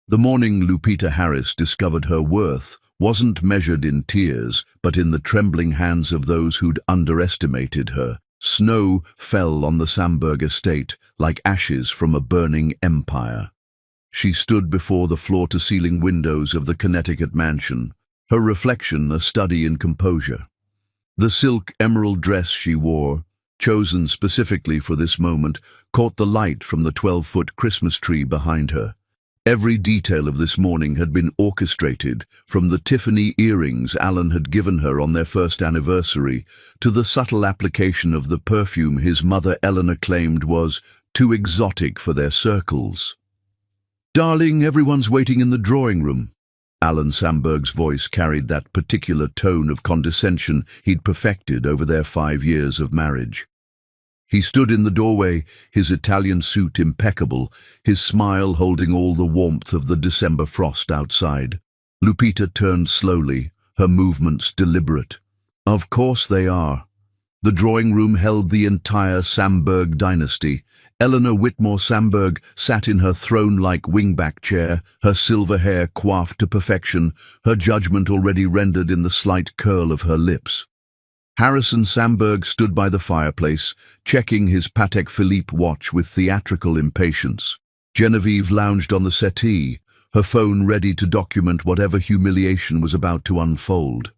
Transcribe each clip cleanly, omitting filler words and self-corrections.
The morning Lupita Harris discovered her worth wasn't measured in tears, but in the trembling hands of those who'd underestimated her. Snow fell on the Samberg estate like ashes from a burning empire. She stood before the floor-to-ceiling windows of the Connecticut mansion, her reflection a study in composure. The silk emerald dress she wore, chosen specifically for this moment, caught the light from the 12-foot Christmas tree behind her. Every detail of this morning had been orchestrated, from the Tiffany earrings Alan had given her on their first anniversary to the subtle application of the perfume his mother Eleanor claimed was too exotic for their circles. "Darling, everyone's waiting in the drawing room." Alan Samberg's voice carried that particular tone of condescension he'd perfected over their 5 years of marriage. He stood in the doorway, his Italian suit impeccable, his smile holding all the warmth of the December frost outside. Lupita turned slowly, her movements deliberate. Of course they are. The drawing room held the entire Samberg dynasty. Eleanor Whitmore Samberg sat in her throne-like wingback chair, her silver hair coiffed to perfection, her judgment already rendered in the slight curl of her lips. Harrison Samberg stood by the fireplace, checking his Patek Philippe watch with theatrical impatience. Genevieve lounged on the settee, her phone ready to document whatever humiliation was about to unfold.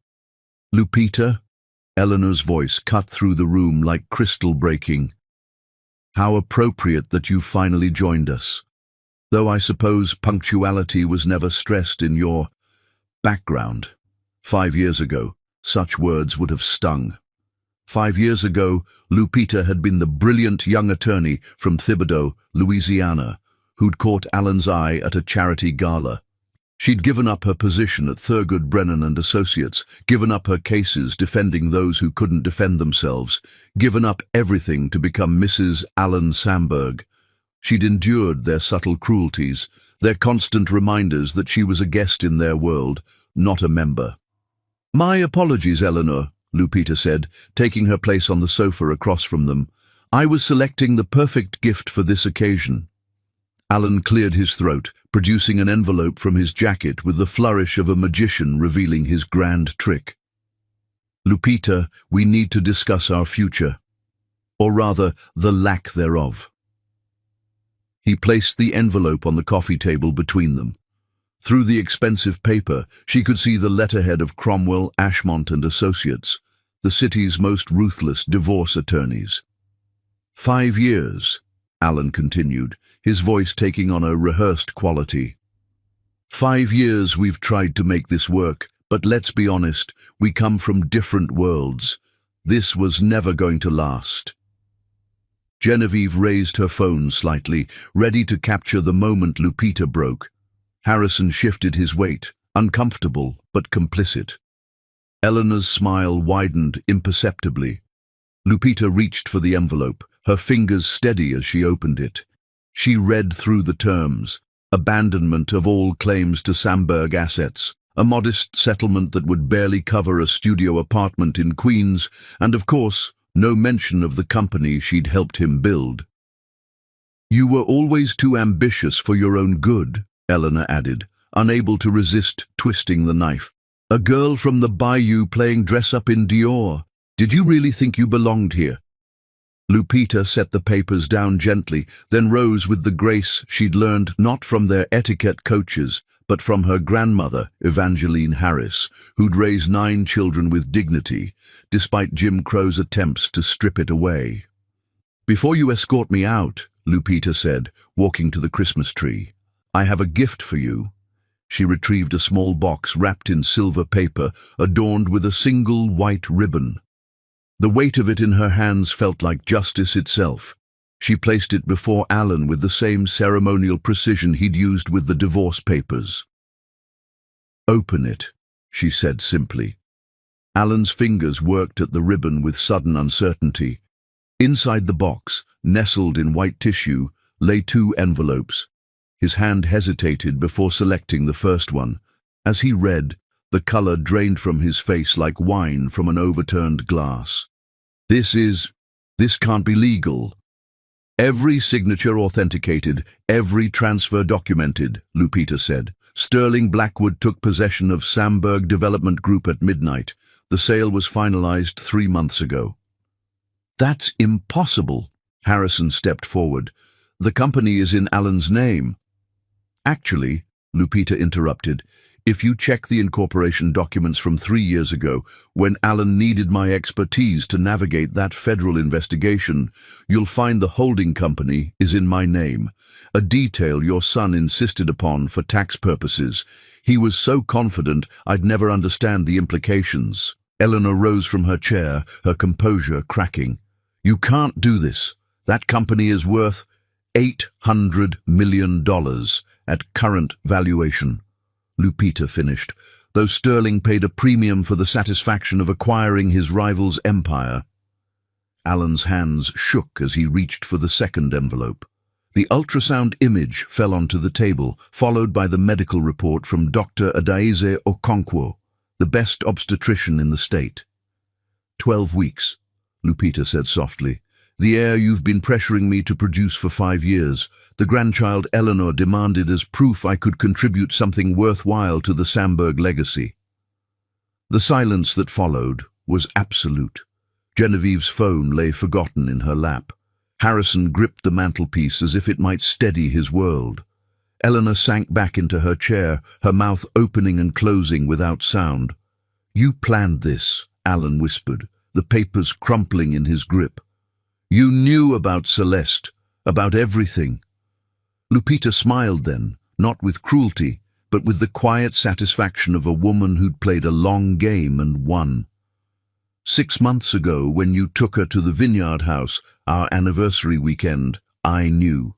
"Lupita?" Eleanor's voice cut through the room like crystal breaking. "How appropriate that you finally joined us. Though I suppose punctuality was never stressed in your background. 5 years ago, such words would have stung. 5 years ago, Lupita had been the brilliant young attorney from Thibodaux, Louisiana, who'd caught Alan's eye at a charity gala. She'd given up her position at Thurgood Brennan and Associates, given up her cases defending those who couldn't defend themselves, given up everything to become Mrs. Alan Samberg. She'd endured their subtle cruelties, their constant reminders that she was a guest in their world, not a member. "My apologies, Eleanor," Lupita said, taking her place on the sofa across from them. "I was selecting the perfect gift for this occasion." Alan cleared his throat, producing an envelope from his jacket with the flourish of a magician revealing his grand trick. "Lupita, we need to discuss our future. Or rather, the lack thereof." He placed the envelope on the coffee table between them. Through the expensive paper, she could see the letterhead of Cromwell, Ashmont and Associates, the city's most ruthless divorce attorneys. 5 years, Alan continued, his voice taking on a rehearsed quality. 5 years we've tried to make this work, but let's be honest, we come from different worlds. This was never going to last. Genevieve raised her phone slightly, ready to capture the moment Lupita broke. Harrison shifted his weight, uncomfortable but complicit. Eleanor's smile widened imperceptibly. Lupita reached for the envelope, her fingers steady as she opened it. She read through the terms: abandonment of all claims to Samberg assets, a modest settlement that would barely cover a studio apartment in Queens, and of course, no mention of the company she'd helped him build. "You were always too ambitious for your own good," Eleanor added, unable to resist twisting the knife. "A girl from the bayou playing dress-up in Dior. Did you really think you belonged here?" Lupita set the papers down gently, then rose with the grace she'd learned not from their etiquette coaches, but from her grandmother, Evangeline Harris, who'd raised 9 children with dignity, despite Jim Crow's attempts to strip it away. "Before you escort me out," Lupita said, walking to the Christmas tree, "I have a gift for you." She retrieved a small box wrapped in silver paper, adorned with a single white ribbon. The weight of it in her hands felt like justice itself. She placed it before Alan with the same ceremonial precision he'd used with the divorce papers. "Open it," she said simply. Alan's fingers worked at the ribbon with sudden uncertainty. Inside the box, nestled in white tissue, lay 2 envelopes. His hand hesitated before selecting the first one. As he read, the color drained from his face like wine from an overturned glass. This can't be legal." Every signature authenticated, every transfer documented, Lupita said. Sterling Blackwood took possession of Samberg Development Group at midnight. The sale was finalized 3 months ago. That's impossible. Harrison stepped forward. The company is in Alan's name. Actually, Lupita interrupted, if you check the incorporation documents from 3 years ago, when Alan needed my expertise to navigate that federal investigation, you'll find the holding company is in my name, a detail your son insisted upon for tax purposes. He was so confident I'd never understand the implications. Eleanor rose from her chair, her composure cracking. You can't do this. That company is worth $800 million at current valuation. Lupita finished, though Sterling paid a premium for the satisfaction of acquiring his rival's empire. Alan's hands shook as he reached for the second envelope. The ultrasound image fell onto the table, followed by the medical report from Dr. Adaize Okonkwo, the best obstetrician in the state. 12 weeks, Lupita said softly. The heir you've been pressuring me to produce for 5 years. The grandchild Eleanor demanded as proof I could contribute something worthwhile to the Samberg legacy. The silence that followed was absolute. Genevieve's phone lay forgotten in her lap. Harrison gripped the mantelpiece as if it might steady his world. Eleanor sank back into her chair, her mouth opening and closing without sound. You planned this, Alan whispered, the papers crumpling in his grip. You knew about Celeste, about everything. Lupita smiled then, not with cruelty, but with the quiet satisfaction of a woman who'd played a long game and won. 6 months ago, when you took her to the Vineyard House, our anniversary weekend, I knew.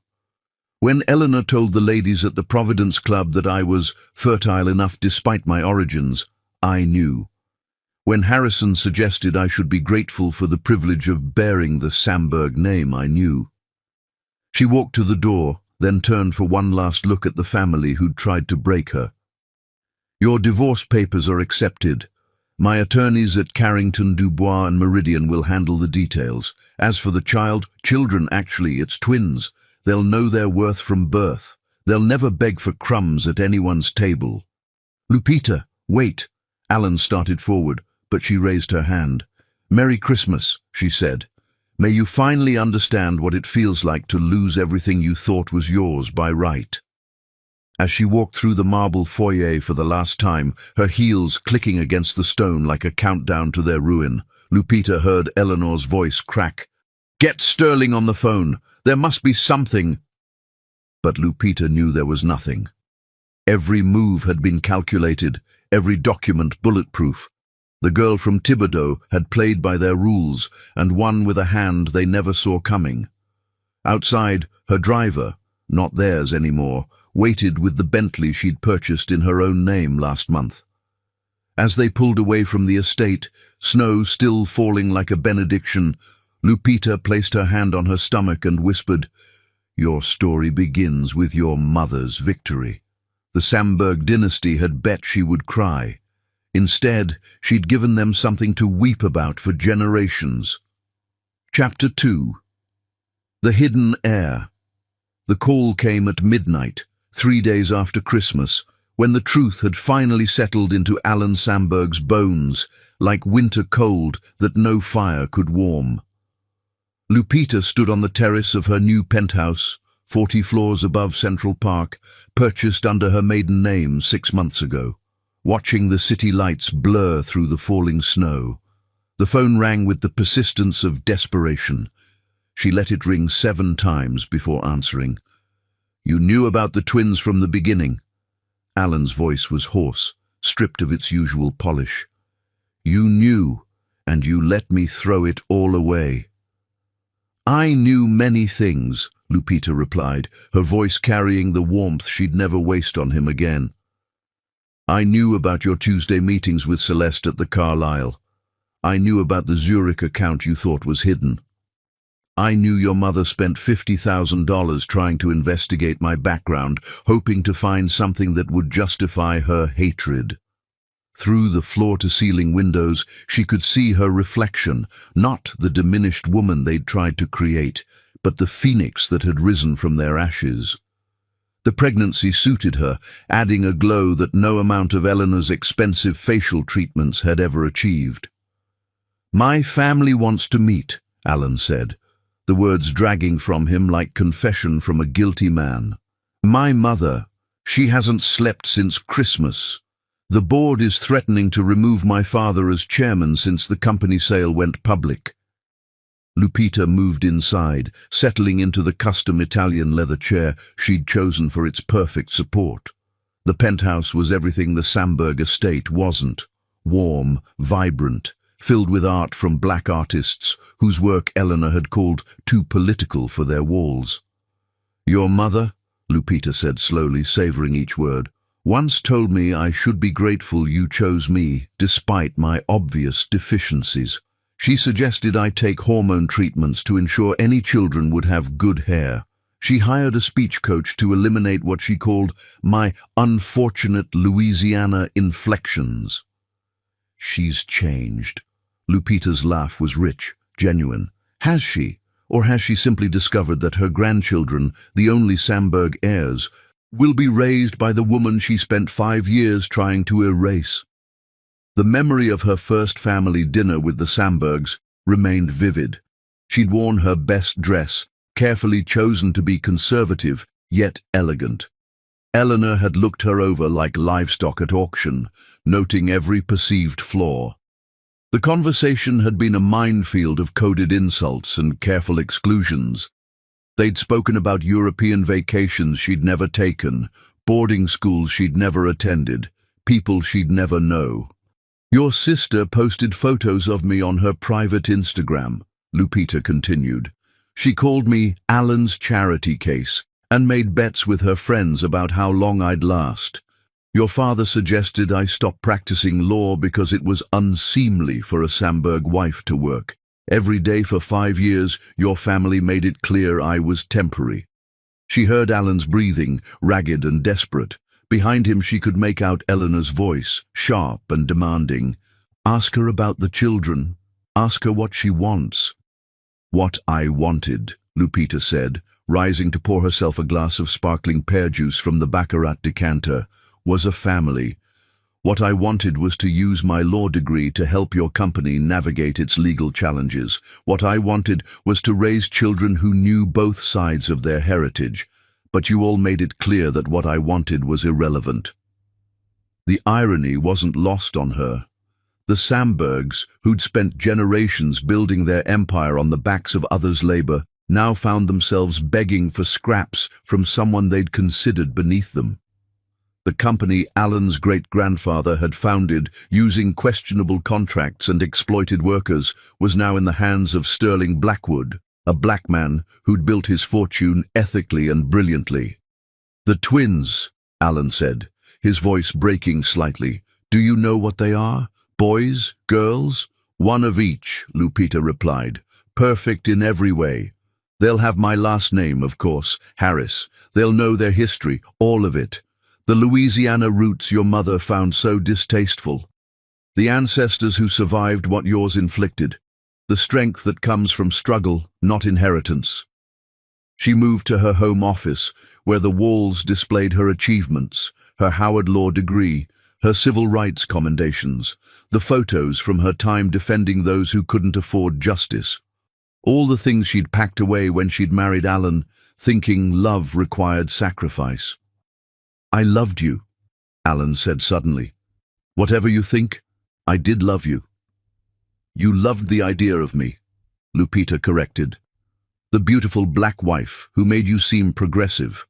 When Eleanor told the ladies at the Providence Club that I was fertile enough despite my origins, I knew. When Harrison suggested I should be grateful for the privilege of bearing the Samberg name, I knew. She walked to the door, then turned for one last look at the family who'd tried to break her. Your divorce papers are accepted. My attorneys at Carrington, Dubois and Meridian will handle the details. As for the children actually, it's twins. They'll know their worth from birth. They'll never beg for crumbs at anyone's table. Lupita, wait. Alan started forward, but she raised her hand. Merry Christmas, she said. May you finally understand what it feels like to lose everything you thought was yours by right. As she walked through the marble foyer for the last time, her heels clicking against the stone like a countdown to their ruin, Lupita heard Eleanor's voice crack. Get Sterling on the phone. There must be something. But Lupita knew there was nothing. Every move had been calculated, every document bulletproof. The girl from Thibodeau had played by their rules and won with a hand they never saw coming. Outside, her driver, not theirs anymore, waited with the Bentley she'd purchased in her own name last month. As they pulled away from the estate, snow still falling like a benediction, Lupita placed her hand on her stomach and whispered, Your story begins with your mother's victory. The Samberg dynasty had bet she would cry. Instead, she'd given them something to weep about for generations. Chapter 2. The Hidden Heir. The call came at midnight, 3 days after Christmas, when the truth had finally settled into Alan Samberg's bones, like winter cold that no fire could warm. Lupita stood on the terrace of her new penthouse, 40 floors above Central Park, purchased under her maiden name 6 months ago, watching the city lights blur through the falling snow. The phone rang with the persistence of desperation. She let it ring 7 times before answering. You knew about the twins from the beginning. Alan's voice was hoarse, stripped of its usual polish. You knew, and you let me throw it all away. I knew many things, Lupita replied, her voice carrying the warmth she'd never waste on him again. I knew about your Tuesday meetings with Celeste at the Carlisle. I knew about the Zurich account you thought was hidden. I knew your mother spent $50,000 trying to investigate my background, hoping to find something that would justify her hatred. Through the floor-to-ceiling windows, she could see her reflection, not the diminished woman they'd tried to create, but the phoenix that had risen from their ashes. The pregnancy suited her, adding a glow that no amount of Eleanor's expensive facial treatments had ever achieved. "My family wants to meet," Alan said, the words dragging from him like confession from a guilty man. "My mother, she hasn't slept since Christmas. The board is threatening to remove my father as chairman since the company sale went public." Lupita moved inside, settling into the custom Italian leather chair she'd chosen for its perfect support. The penthouse was everything the Samberg estate wasn't: warm, vibrant, filled with art from black artists whose work Eleanor had called too political for their walls. "Your mother," Lupita said slowly, savoring each word, "once told me I should be grateful you chose me, despite my obvious deficiencies. She suggested I take hormone treatments to ensure any children would have good hair. She hired a speech coach to eliminate what she called my unfortunate Louisiana inflections." "She's changed." Lupita's laugh was rich, genuine. "Has she? Or has she simply discovered that her grandchildren, the only Samberg heirs, will be raised by the woman she spent 5 years trying to erase?" The memory of her first family dinner with the Sambergs remained vivid. She'd worn her best dress, carefully chosen to be conservative, yet elegant. Eleanor had looked her over like livestock at auction, noting every perceived flaw. The conversation had been a minefield of coded insults and careful exclusions. They'd spoken about European vacations she'd never taken, boarding schools she'd never attended, people she'd never know. "Your sister posted photos of me on her private Instagram," Lupita continued. "She called me Alan's charity case and made bets with her friends about how long I'd last. Your father suggested I stop practicing law because it was unseemly for a Samberg wife to work. Every day for 5 years, your family made it clear I was temporary." She heard Alan's breathing, ragged and desperate. Behind him she could make out Eleanor's voice, sharp and demanding. "Ask her about the children. Ask her what she wants." "What I wanted," Lupita said, rising to pour herself a glass of sparkling pear juice from the Baccarat decanter, "was a family. What I wanted was to use my law degree to help your company navigate its legal challenges. What I wanted was to raise children who knew both sides of their heritage. But you all made it clear that what I wanted was irrelevant." The irony wasn't lost on her. The Sambergs, who'd spent generations building their empire on the backs of others' labor, now found themselves begging for scraps from someone they'd considered beneath them. The company Alan's great-grandfather had founded using questionable contracts and exploited workers was now in the hands of Sterling Blackwood, a black man who'd built his fortune ethically and brilliantly. "The twins," Alan said, his voice breaking slightly. "Do you know what they are? Boys? Girls?" "One of each," Lupita replied. "Perfect in every way. They'll have my last name, of course, Harris. They'll know their history, all of it. The Louisiana roots your mother found so distasteful. The ancestors who survived what yours inflicted. The strength that comes from struggle, not inheritance." She moved to her home office, where the walls displayed her achievements, her Howard Law degree, her civil rights commendations, the photos from her time defending those who couldn't afford justice. All the things she'd packed away when she'd married Alan, thinking love required sacrifice. "I loved you," Alan said suddenly. "Whatever you think, I did love you." "You loved the idea of me," Lupita corrected. "The beautiful black wife who made you seem progressive.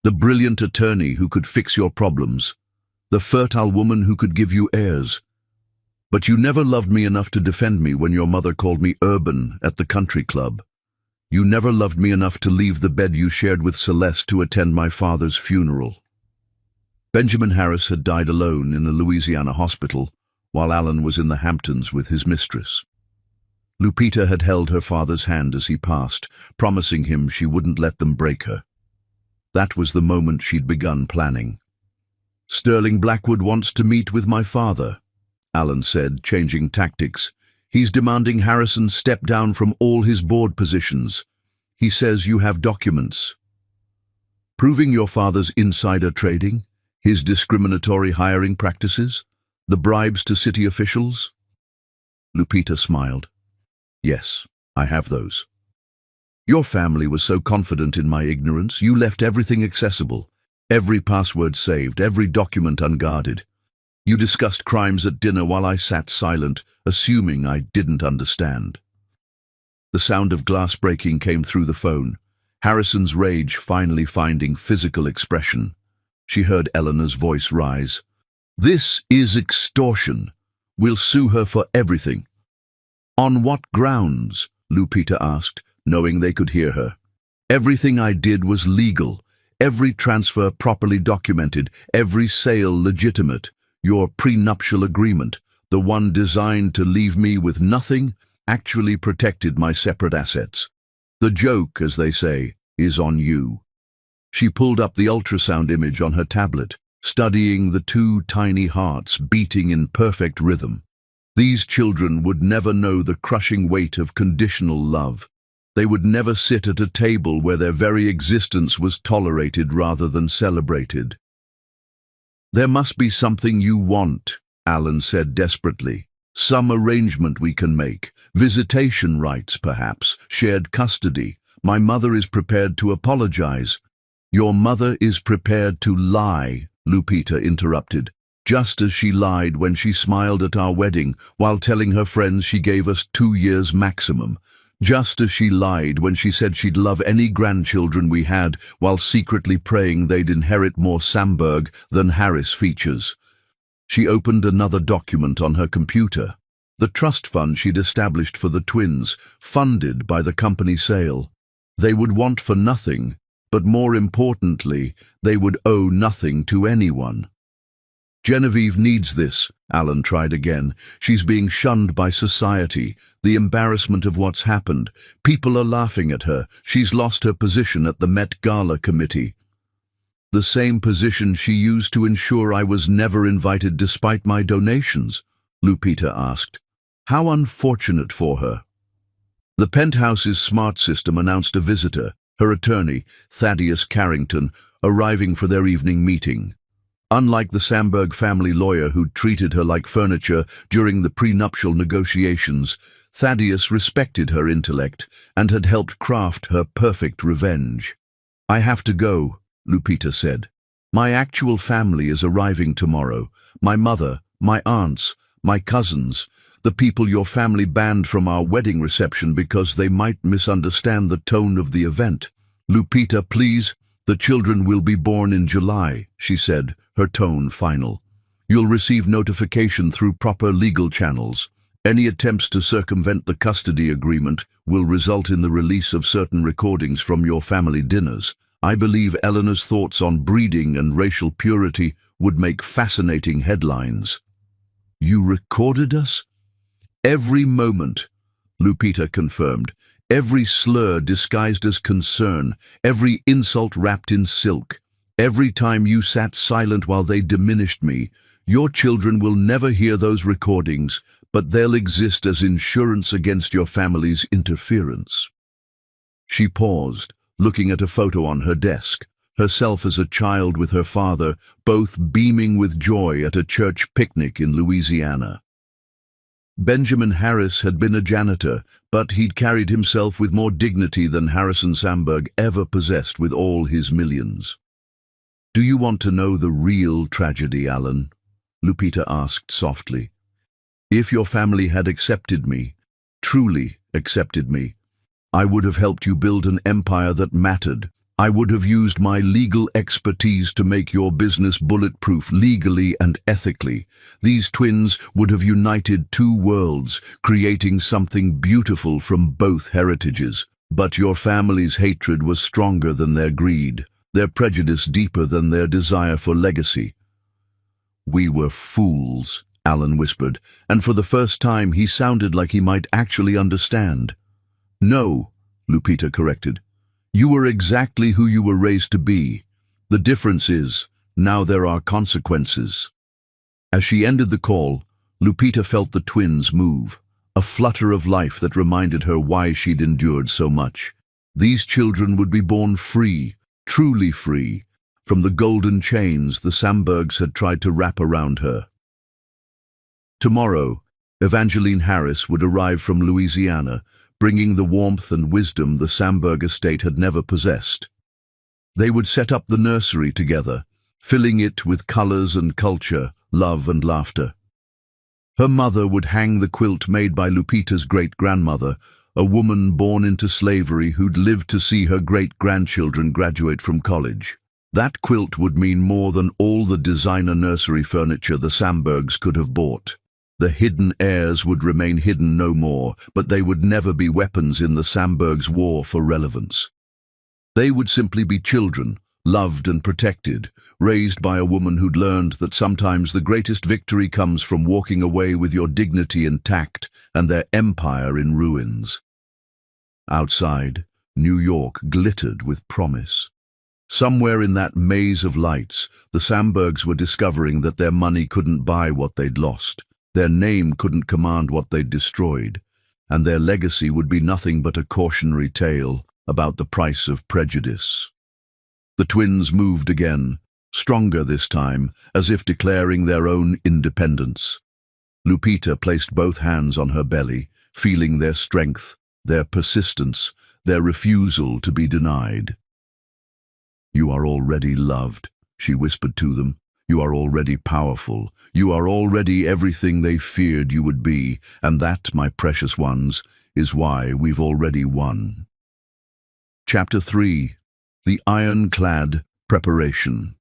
The brilliant attorney who could fix your problems. The fertile woman who could give you heirs. But you never loved me enough to defend me when your mother called me urban at the country club. You never loved me enough to leave the bed you shared with Celeste to attend my father's funeral." Benjamin Harris had died alone in a Louisiana hospital, while Alan was in the Hamptons with his mistress. Lupita had held her father's hand as he passed, promising him she wouldn't let them break her. That was the moment she'd begun planning. "Sterling Blackwood wants to meet with my father," Alan said, changing tactics. "He's demanding Harrison step down from all his board positions. He says you have documents proving your father's insider trading, his discriminatory hiring practices, the bribes to city officials? Lupita smiled. Yes, I have those. Your family was so confident in my ignorance, you left everything accessible, every password saved, every document unguarded. You discussed crimes at dinner while I sat silent, assuming I didn't understand. The sound of glass breaking came through the phone, Harrison's rage finally finding physical expression. She heard Eleanor's voice rise. This is extortion. We'll sue her for everything. On what grounds? Lupita asked, knowing they could hear her. Everything I did was legal. Every transfer properly documented, every sale legitimate. Your prenuptial agreement, the one designed to leave me with nothing, actually protected my separate assets. The joke, as they say, is on you. She pulled up the ultrasound image on her tablet, studying the two tiny hearts beating in perfect rhythm. These children would never know the crushing weight of conditional love. They would never sit at a table where their very existence was tolerated rather than celebrated. There must be something you want, Alan said desperately. Some arrangement we can make. Visitation rights, perhaps. Shared custody. My mother is prepared to apologize. Your mother is prepared to lie, Lupita interrupted, just as she lied when she smiled at our wedding while telling her friends she gave us 2 years maximum. Just as she lied when she said she'd love any grandchildren we had while secretly praying they'd inherit more Samberg than Harris features. She opened another document on her computer. The trust fund she'd established for the twins, funded by the company sale. They would want for nothing, but more importantly, they would owe nothing to anyone. Genevieve needs this, Alan tried again. She's being shunned by society. The embarrassment of what's happened. People are laughing at her. She's lost her position at the Met Gala committee. The same position she used to ensure I was never invited despite my donations, Lupita asked. How unfortunate for her. The penthouse's smart system announced a visitor, her attorney, Thaddeus Carrington, arriving for their evening meeting. Unlike the Samberg family lawyer who'd treated her like furniture during the prenuptial negotiations, Thaddeus respected her intellect and had helped craft her perfect revenge. I have to go, Lupita said. My actual family is arriving tomorrow. My mother, my aunts, my cousins, the people your family banned from our wedding reception because they might misunderstand the tone of the event. Lupita, please. The children will be born in July, she said, her tone final. You'll receive notification through proper legal channels. Any attempts to circumvent the custody agreement will result in the release of certain recordings from your family dinners. I believe Eleanor's thoughts on breeding and racial purity would make fascinating headlines. You recorded us? Every moment, Lupita confirmed. Every slur disguised as concern, every insult wrapped in silk. Every time you sat silent while they diminished me. Your children will never hear those recordings, but they'll exist as insurance against your family's interference. She paused, looking at a photo on her desk, herself as a child with her father, both beaming with joy at a church picnic in Louisiana. Benjamin Harris had been a janitor, but he'd carried himself with more dignity than Harrison Samberg ever possessed with all his millions. Do you want to know the real tragedy, Alan? Lupita asked softly. If your family had accepted me, truly accepted me, I would have helped you build an empire that mattered. I would have used my legal expertise to make your business bulletproof legally and ethically. These twins would have united two worlds, creating something beautiful from both heritages. But your family's hatred was stronger than their greed, their prejudice deeper than their desire for legacy. We were fools, Alan whispered, and for the first time he sounded like he might actually understand. No, Lupita corrected. You were exactly who you were raised to be. The difference is, now there are consequences. As she ended the call, Lupita felt the twins move, a flutter of life that reminded her why she'd endured so much. These children would be born free, truly free, from the golden chains the Sambergs had tried to wrap around her. Tomorrow, Evangeline Harris would arrive from Louisiana, bringing the warmth and wisdom the Samberg estate had never possessed. They would set up the nursery together, filling it with colors and culture, love and laughter. Her mother would hang the quilt made by Lupita's great-grandmother, a woman born into slavery who'd lived to see her great-grandchildren graduate from college. That quilt would mean more than all the designer nursery furniture the Sambergs could have bought. The hidden heirs would remain hidden no more, but they would never be weapons in the Sambergs' war for relevance. They would simply be children, loved and protected, raised by a woman who'd learned that sometimes the greatest victory comes from walking away with your dignity intact and their empire in ruins. Outside, New York glittered with promise. Somewhere in that maze of lights, the Sambergs were discovering that their money couldn't buy what they'd lost, their name couldn't command what they'd destroyed, and their legacy would be nothing but a cautionary tale about the price of prejudice. The twins moved again, stronger this time, as if declaring their own independence. Lupita placed both hands on her belly, feeling their strength, their persistence, their refusal to be denied. "You are already loved," she whispered to them. "You are already powerful. You are already everything they feared you would be, and that, my precious ones, is why we've already won." Chapter 3. The Ironclad Preparation.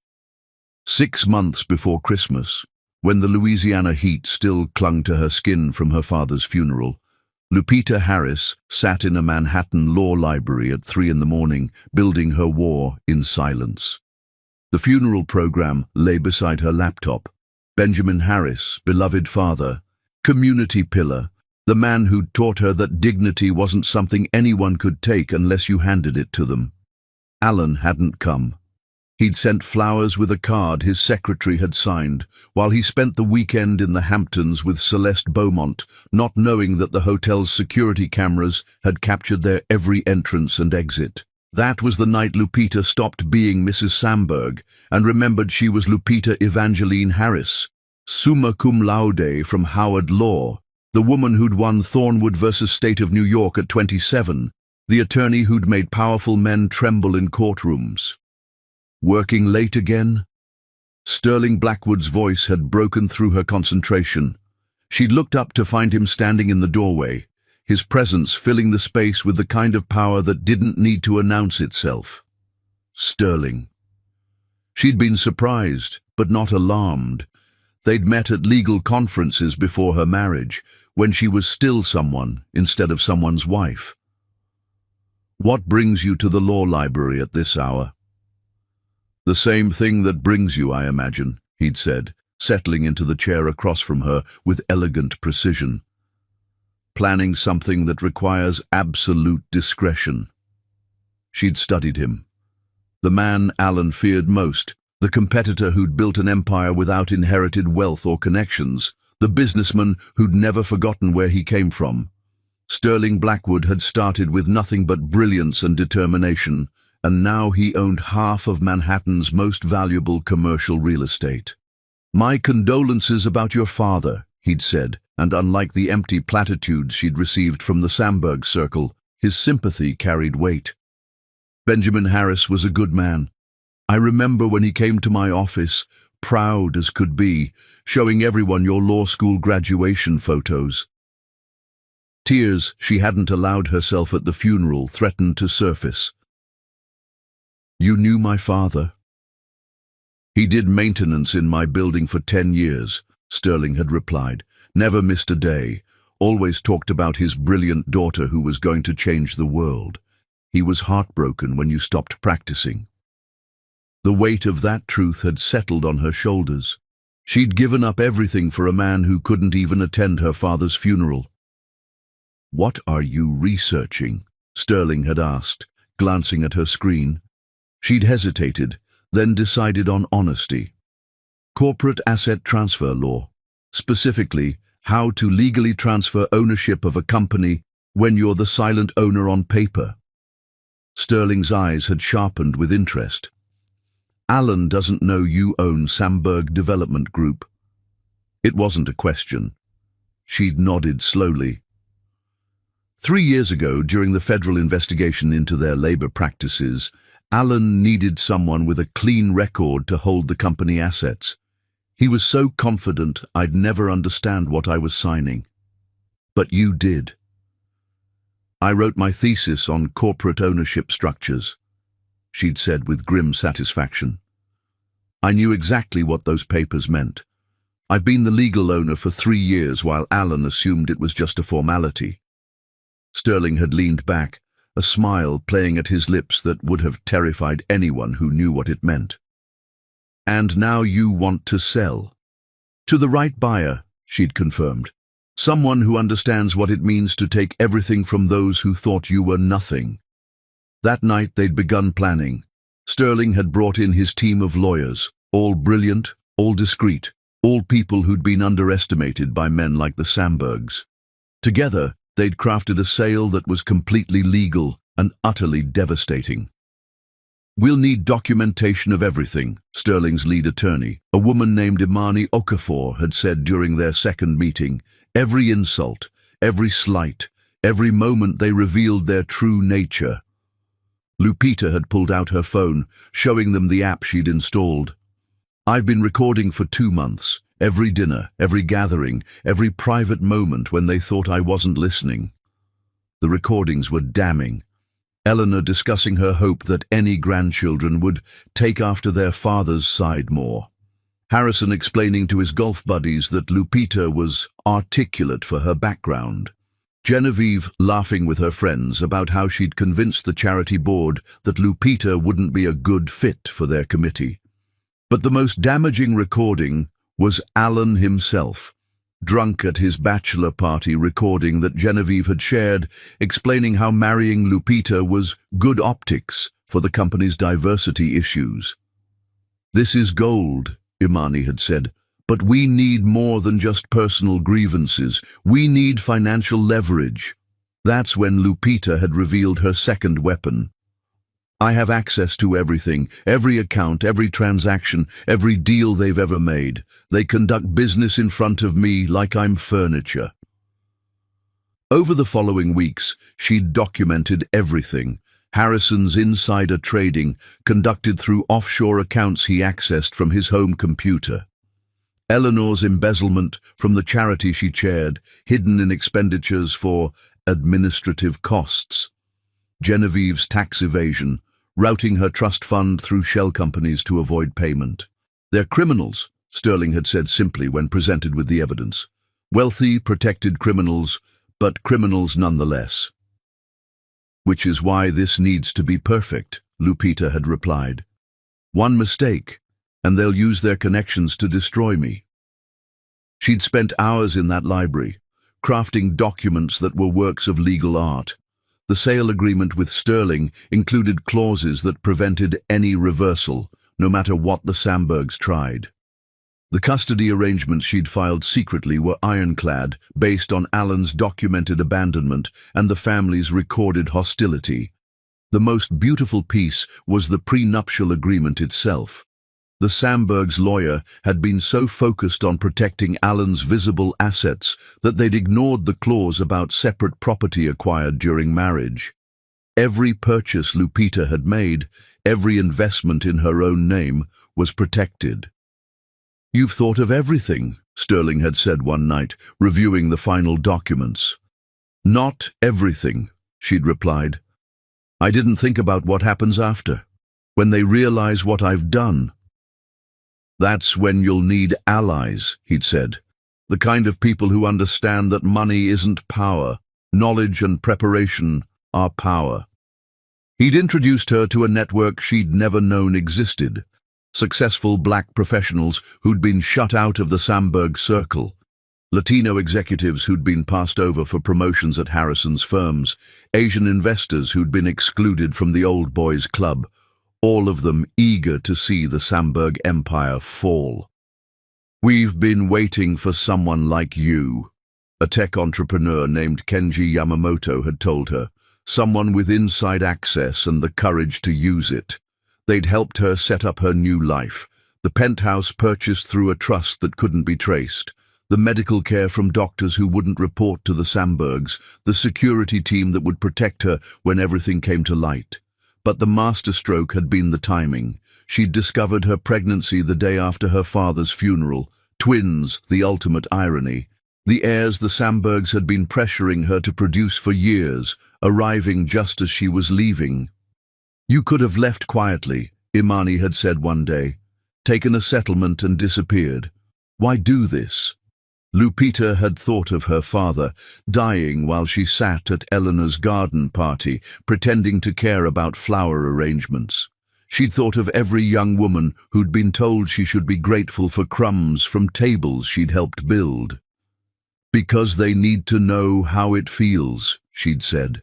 6 months before Christmas, when the Louisiana heat still clung to her skin from her father's funeral, Lupita Harris sat in a Manhattan law library at 3 in the morning, building her war in silence. The funeral program lay beside her laptop. Benjamin Harris, beloved father, community pillar, the man who'd taught her that dignity wasn't something anyone could take unless you handed it to them. Alan hadn't come. He'd sent flowers with a card his secretary had signed, while he spent the weekend in the Hamptons with Celeste Beaumont, not knowing that the hotel's security cameras had captured their every entrance and exit. That was the night Lupita stopped being Mrs. Samberg and remembered she was Lupita Evangeline Harris, summa cum laude from Howard Law, the woman who'd won Thornwood versus State of New York at 27, the attorney who'd made powerful men tremble in courtrooms. Working late again? Sterling Blackwood's voice had broken through her concentration. She'd looked up to find him standing in the doorway, his presence filling the space with the kind of power that didn't need to announce itself. Sterling. She'd been surprised, but not alarmed. They'd met at legal conferences before her marriage, when she was still someone instead of someone's wife. "What brings you to the law library at this hour?" "The same thing that brings you, I imagine," he'd said, settling into the chair across from her with elegant precision. "Planning something that requires absolute discretion." She'd studied him. The man Alan feared most, the competitor who'd built an empire without inherited wealth or connections, the businessman who'd never forgotten where he came from. Sterling Blackwood had started with nothing but brilliance and determination, and now he owned half of Manhattan's most valuable commercial real estate. "My condolences about your father," he'd said, and unlike the empty platitudes she'd received from the Samberg circle, his sympathy carried weight. "Benjamin Harris was a good man. I remember when he came to my office, proud as could be, showing everyone your law school graduation photos." Tears she hadn't allowed herself at the funeral threatened to surface. "You knew my father?" "He did maintenance in my building for 10 years, Sterling had replied. "Never missed a day, always talked about his brilliant daughter who was going to change the world. He was heartbroken when you stopped practicing." The weight of that truth had settled on her shoulders. She'd given up everything for a man who couldn't even attend her father's funeral. "What are you researching?" Sterling had asked, glancing at her screen. She'd hesitated, then decided on honesty. Corporate asset transfer law. Specifically, how to legally transfer ownership of a company when you're the silent owner on paper. Sterling's eyes had sharpened with interest. "Alan doesn't know you own Samberg Development Group." It wasn't a question. She'd nodded slowly. 3 years ago, during the federal investigation into their labor practices, Alan needed someone with a clean record to hold the company assets. He was so confident I'd never understand what I was signing. But you did. "I wrote my thesis on corporate ownership structures," she'd said with grim satisfaction. "I knew exactly what those papers meant. I've been the legal owner for 3 years while Alan assumed it was just a formality." Sterling had leaned back, a smile playing at his lips that would have terrified anyone who knew what it meant. "And now you want to sell." "To the right buyer," she'd confirmed. "Someone who understands what it means to take everything from those who thought you were nothing." That night they'd begun planning. Sterling had brought in his team of lawyers, all brilliant, all discreet, all people who'd been underestimated by men like the Sambergs. Together, they'd crafted a sale that was completely legal and utterly devastating. "We'll need documentation of everything," Sterling's lead attorney, a woman named Imani Okafor, had said during their second meeting. "Every insult, every slight, every moment they revealed their true nature." Lupita had pulled out her phone, showing them the app she'd installed. "I've been recording for 2 months. Every dinner, every gathering, every private moment when they thought I wasn't listening." The recordings were damning. Eleanor discussing her hope that any grandchildren would take after their father's side more. Harrison explaining to his golf buddies that Lupita was articulate for her background. Genevieve laughing with her friends about how she'd convinced the charity board that Lupita wouldn't be a good fit for their committee. But the most damaging recording was Alan himself, drunk at his bachelor party, recording that Genevieve had shared, explaining how marrying Lupita was good optics for the company's diversity issues. "This is gold," Imani had said, "but we need more than just personal grievances. We need financial leverage." That's when Lupita had revealed her second weapon. "I have access to everything, every account, every transaction, every deal they've ever made. They conduct business in front of me like I'm furniture." Over the following weeks, she'd documented everything. Harrison's insider trading, conducted through offshore accounts he accessed from his home computer. Eleanor's embezzlement from the charity she chaired, hidden in expenditures for administrative costs. Genevieve's tax evasion, routing her trust fund through shell companies to avoid payment. "They're criminals," Sterling had said simply when presented with the evidence. "Wealthy, protected criminals, but criminals nonetheless." "Which is why this needs to be perfect," Lupita had replied. "One mistake, and they'll use their connections to destroy me." She'd spent hours in that library, crafting documents that were works of legal art. The sale agreement with Sterling included clauses that prevented any reversal, no matter what the Sambergs tried. The custody arrangements she'd filed secretly were ironclad, based on Alan's documented abandonment and the family's recorded hostility. The most beautiful piece was the prenuptial agreement itself. The Sambergs' lawyer had been so focused on protecting Alan's visible assets that they'd ignored the clause about separate property acquired during marriage. Every purchase Lupita had made, every investment in her own name, was protected. "You've thought of everything," Sterling had said one night, reviewing the final documents. "Not everything," she'd replied. "I didn't think about what happens after, when they realize what I've done." "That's when you'll need allies," he'd said. "The kind of people who understand that money isn't power. Knowledge and preparation are power." He'd introduced her to a network she'd never known existed. Successful black professionals who'd been shut out of the Samberg circle. Latino executives who'd been passed over for promotions at Harrison's firms. Asian investors who'd been excluded from the old boys club. All of them eager to see the Samberg empire fall. "We've been waiting for someone like you," a tech entrepreneur named Kenji Yamamoto had told her, someone with inside access and the courage to use it. They'd helped her set up her new life, the penthouse purchased through a trust that couldn't be traced, the medical care from doctors who wouldn't report to the Sandbergs, the security team that would protect her when everything came to light. But the masterstroke had been the timing. She'd discovered her pregnancy the day after her father's funeral. Twins, the ultimate irony. The heirs the Sandbergs had been pressuring her to produce for years, arriving just as she was leaving. "You could have left quietly," Imani had said one day, "taken a settlement and disappeared. Why do this?" Lupita had thought of her father, dying while she sat at Eleanor's garden party, pretending to care about flower arrangements. She'd thought of every young woman who'd been told she should be grateful for crumbs from tables she'd helped build. "Because they need to know how it feels," she'd said,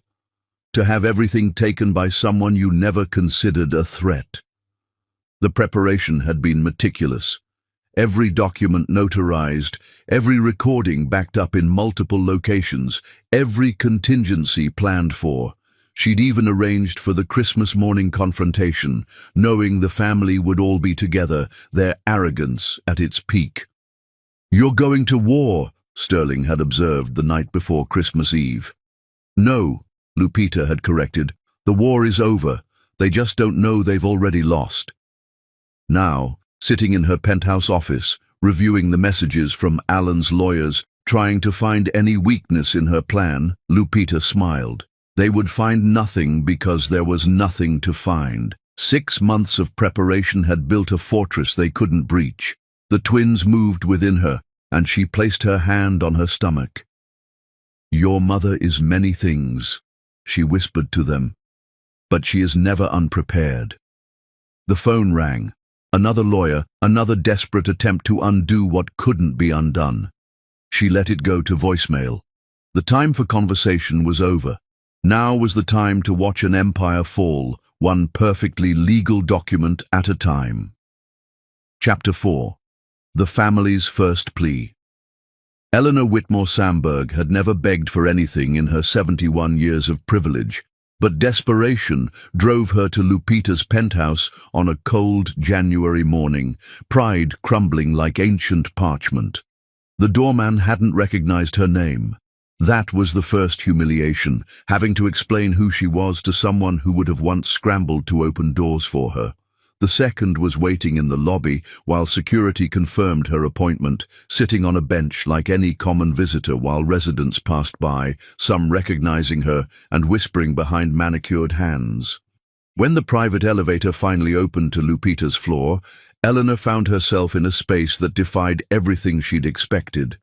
"to have everything taken by someone you never considered a threat." The preparation had been meticulous. Every document notarized, every recording backed up in multiple locations, every contingency planned for. She'd even arranged for the Christmas morning confrontation, knowing the family would all be together, their arrogance at its peak. "You're going to war," Sterling had observed the night before Christmas Eve. "No," Lupita had corrected, "the war is over. They just don't know they've already lost." Now, sitting in her penthouse office, reviewing the messages from Alan's lawyers, trying to find any weakness in her plan, Lupita smiled. They would find nothing because there was nothing to find. 6 months of preparation had built a fortress they couldn't breach. The twins moved within her, and she placed her hand on her stomach. "Your mother is many things," she whispered to them, "but she is never unprepared." The phone rang. Another lawyer, another desperate attempt to undo what couldn't be undone. She let it go to voicemail. The time for conversation was over. Now was the time to watch an empire fall, one perfectly legal document at a time. Chapter 4. The Family's First Plea. Eleanor Whitmore Sandberg had never begged for anything in her 71 years of privilege, but desperation drove her to Lupita's penthouse on a cold January morning, pride crumbling like ancient parchment. The doorman hadn't recognized her name. That was the first humiliation, having to explain who she was to someone who would have once scrambled to open doors for her. The second was waiting in the lobby while security confirmed her appointment, sitting on a bench like any common visitor while residents passed by, some recognizing her and whispering behind manicured hands. When the private elevator finally opened to Lupita's floor, Eleanor found herself in a space that defied everything she'd expected.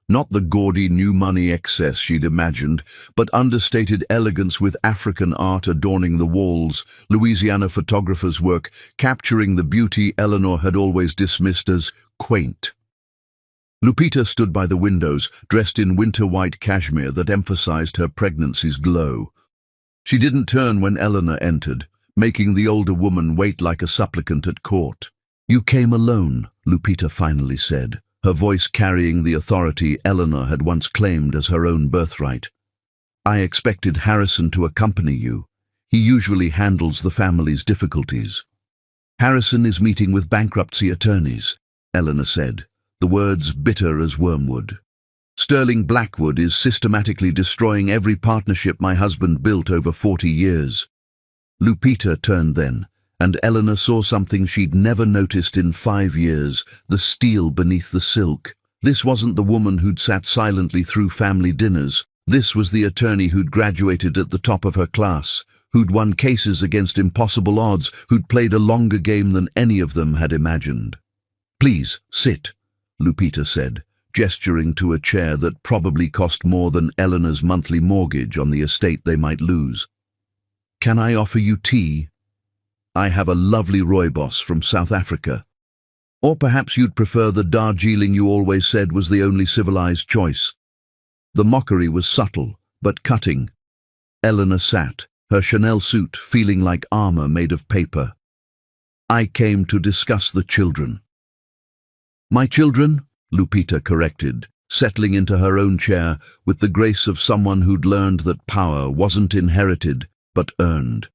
Not the gaudy new money excess she'd imagined, but understated elegance with African art adorning the walls, Louisiana photographers' work capturing the beauty Eleanor had always dismissed as quaint. Lupita stood by the windows, dressed in winter-white cashmere that emphasized her pregnancy's glow. She didn't turn when Eleanor entered, making the older woman wait like a supplicant at court. "You came alone," Lupita finally said, her voice carrying the authority Eleanor had once claimed as her own birthright. "I expected Harrison to accompany you. He usually handles the family's difficulties." "Harrison is meeting with bankruptcy attorneys," Eleanor said, the words bitter as wormwood. "Sterling Blackwood is systematically destroying every partnership my husband built over 40 years. Lupita turned then, and Eleanor saw something she'd never noticed in 5 years, the steel beneath the silk. This wasn't the woman who'd sat silently through family dinners. This was the attorney who'd graduated at the top of her class, who'd won cases against impossible odds, who'd played a longer game than any of them had imagined. "Please, sit," Lupita said, gesturing to a chair that probably cost more than Eleanor's monthly mortgage on the estate they might lose. "Can I offer you tea? I have a lovely rooibos from South Africa. Or perhaps you'd prefer the Darjeeling you always said was the only civilized choice." The mockery was subtle, but cutting. Eleanor sat, her Chanel suit feeling like armor made of paper. "I came to discuss the children." "My children?" Lupita corrected, settling into her own chair with the grace of someone who'd learned that power wasn't inherited, but earned.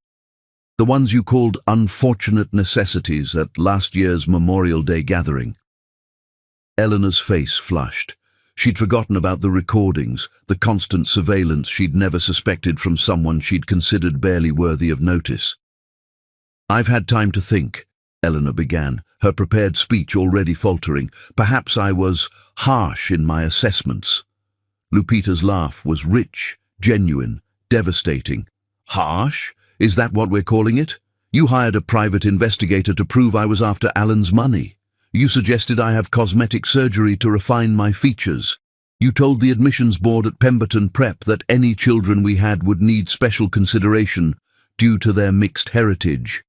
The ones you called unfortunate necessities at last year's Memorial Day gathering. Eleanor's face flushed. She'd forgotten about the recordings, the constant surveillance she'd never suspected from someone she'd considered barely worthy of notice. "I've had time to think," Eleanor began, her prepared speech already faltering. "Perhaps I was harsh in my assessments." Lupita's laugh was rich, genuine, devastating. "Harsh? Is that what we're calling it? You hired a private investigator to prove I was after Alan's money. You suggested I have cosmetic surgery to refine my features. You told the admissions board at Pemberton Prep that any children we had would need special consideration due to their mixed heritage."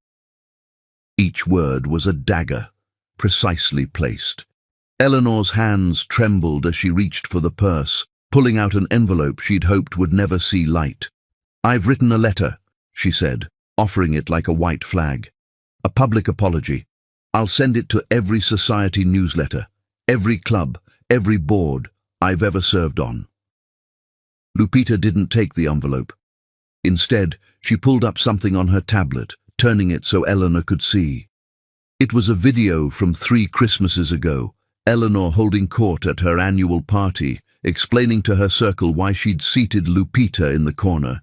Each word was a dagger, precisely placed. Eleanor's hands trembled as she reached for the purse, pulling out an envelope she'd hoped would never see light. "I've written a letter," she said, offering it like a white flag. "A public apology. I'll send it to every society newsletter, every club, every board I've ever served on." Lupita didn't take the envelope. Instead, she pulled up something on her tablet, turning it so Eleanor could see. It was a video from 3 Christmases ago, Eleanor holding court at her annual party, explaining to her circle why she'd seated Lupita in the corner.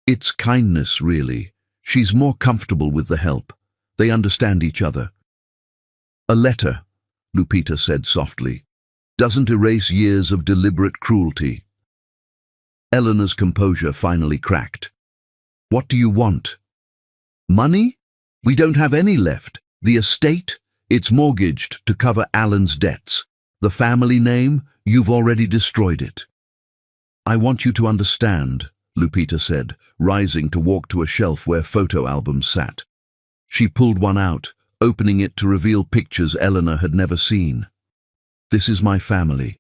"It's kindness, really. She's more comfortable with the help. They understand each other." "A letter," Lupita said softly, "doesn't erase years of deliberate cruelty." Eleanor's composure finally cracked. "What do you want?" "Money? We don't have any left. The estate? It's mortgaged to cover Alan's debts. The family name? You've already destroyed it." "I want you to understand," Lupita said, rising to walk to a shelf where photo albums sat. She pulled one out, opening it to reveal pictures Eleanor had never seen. "This is my family.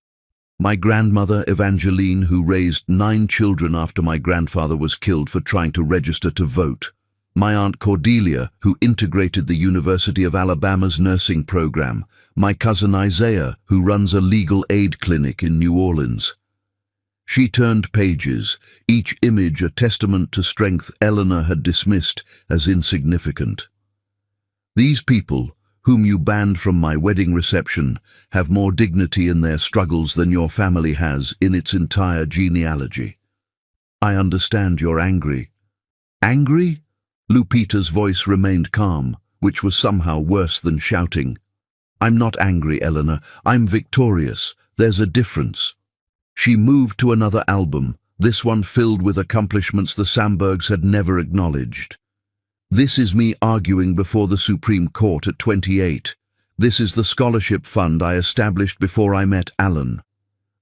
My grandmother, Evangeline, who raised 9 children after my grandfather was killed for trying to register to vote. My Aunt Cordelia, who integrated the University of Alabama's nursing program. My cousin Isaiah, who runs a legal aid clinic in New Orleans." She turned pages, each image a testament to strength Eleanor had dismissed as insignificant. "These people, whom you banned from my wedding reception, have more dignity in their struggles than your family has in its entire genealogy. I understand you're angry." "Angry?" Lupita's voice remained calm, which was somehow worse than shouting. "I'm not angry, Eleanor. I'm victorious. There's a difference." She moved to another album, this one filled with accomplishments the Sambergs had never acknowledged. "This is me arguing before the Supreme Court at 28. This is the scholarship fund I established before I met Alan.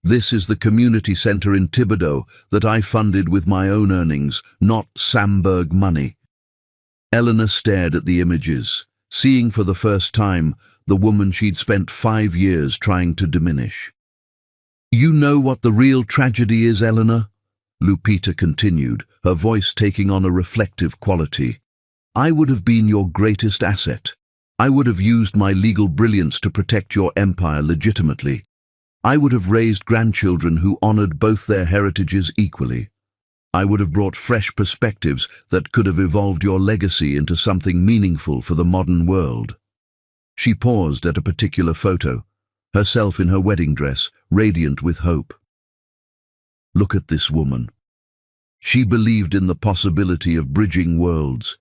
This is the community center in Thibodeau that I funded with my own earnings, not Samberg money." Eleanor stared at the images, seeing for the first time the woman she'd spent 5 years trying to diminish. "You know what the real tragedy is, Eleanor?" Lupita continued, her voice taking on a reflective quality. "I would have been your greatest asset. I would have used my legal brilliance to protect your empire legitimately. I would have raised grandchildren who honored both their heritages equally. I would have brought fresh perspectives that could have evolved your legacy into something meaningful for the modern world." She paused at a particular photo, herself in her wedding dress, radiant with hope. "Look at this woman. She believed in the possibility of bridging worlds.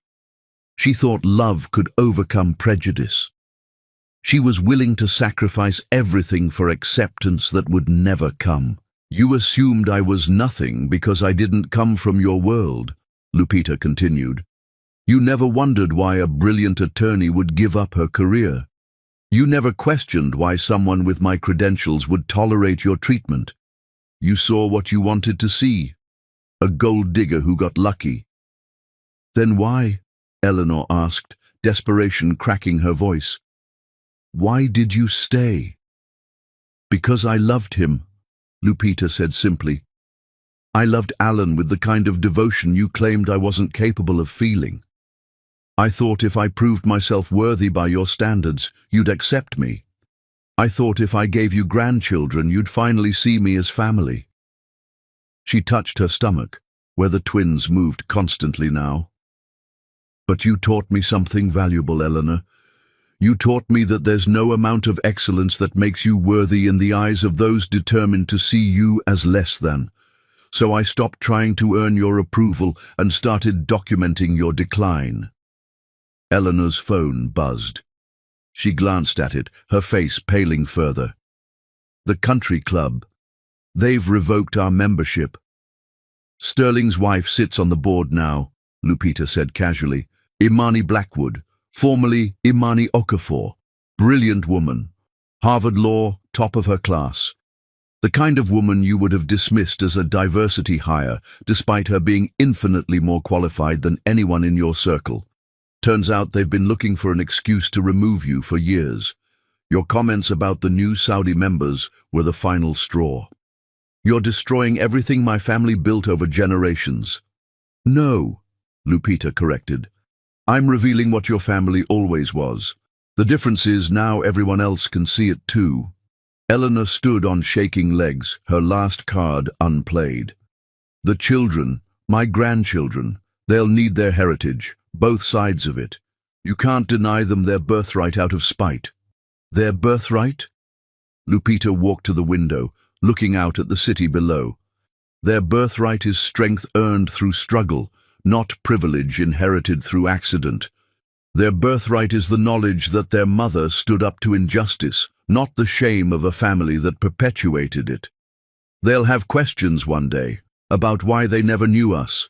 She thought love could overcome prejudice. She was willing to sacrifice everything for acceptance that would never come. You assumed I was nothing because I didn't come from your world," Lupita continued. "You never wondered why a brilliant attorney would give up her career. You never questioned why someone with my credentials would tolerate your treatment. You saw what you wanted to see, a gold digger who got lucky." "Then why?" Eleanor asked, desperation cracking her voice. "Why did you stay?" "Because I loved him," Lupita said simply. "I loved Alan with the kind of devotion you claimed I wasn't capable of feeling. I thought if I proved myself worthy by your standards, you'd accept me. I thought if I gave you grandchildren, you'd finally see me as family." She touched her stomach, where the twins moved constantly now. "But you taught me something valuable, Eleanor. You taught me that there's no amount of excellence that makes you worthy in the eyes of those determined to see you as less than. So I stopped trying to earn your approval and started documenting your decline." Eleanor's phone buzzed. She glanced at it, her face paling further. "The country club. They've revoked our membership." "Sterling's wife sits on the board now," Lupita said casually. "Imani Blackwood, formerly Imani Okafor. Brilliant woman. Harvard Law, top of her class. The kind of woman you would have dismissed as a diversity hire, despite her being infinitely more qualified than anyone in your circle. Turns out they've been looking for an excuse to remove you for years. Your comments about the new Saudi members were the final straw. You're destroying everything my family built over generations." "No," Lupita corrected. "I'm revealing what your family always was. The difference is now everyone else can see it too." Eleanor stood on shaking legs, her last card unplayed. "The children, my grandchildren, they'll need their heritage, both sides of it. You can't deny them their birthright out of spite." "Their birthright?" Lupita walked to the window, looking out at the city below. "Their birthright is strength earned through struggle, not privilege inherited through accident. Their birthright is the knowledge that their mother stood up to injustice, not the shame of a family that perpetuated it. They'll have questions one day about why they never knew us.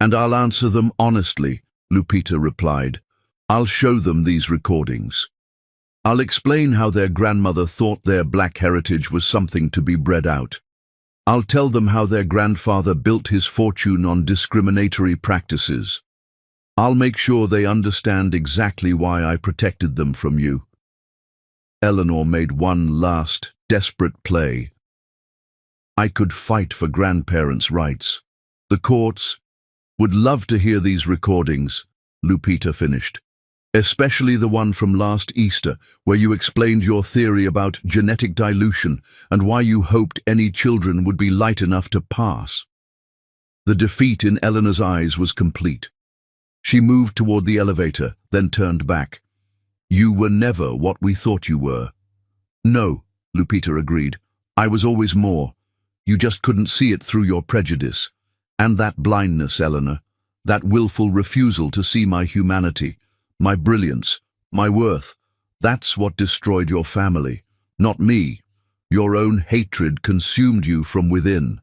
And I'll answer them honestly," Lupita replied. "I'll show them these recordings. I'll explain how their grandmother thought their black heritage was something to be bred out. I'll tell them how their grandfather built his fortune on discriminatory practices. I'll make sure they understand exactly why I protected them from you." Eleanor made one last, desperate play. "I could fight for grandparents' rights. The courts would love to hear these recordings," Lupita finished. "Especially the one from last Easter, where you explained your theory about genetic dilution and why you hoped any children would be light enough to pass." The defeat in Eleanor's eyes was complete. She moved toward the elevator, then turned back. "You were never what we thought you were." "No," Lupita agreed. "I was always more. You just couldn't see it through your prejudice. And that blindness, Eleanor, that willful refusal to see my humanity, my brilliance, my worth, that's what destroyed your family, not me. Your own hatred consumed you from within."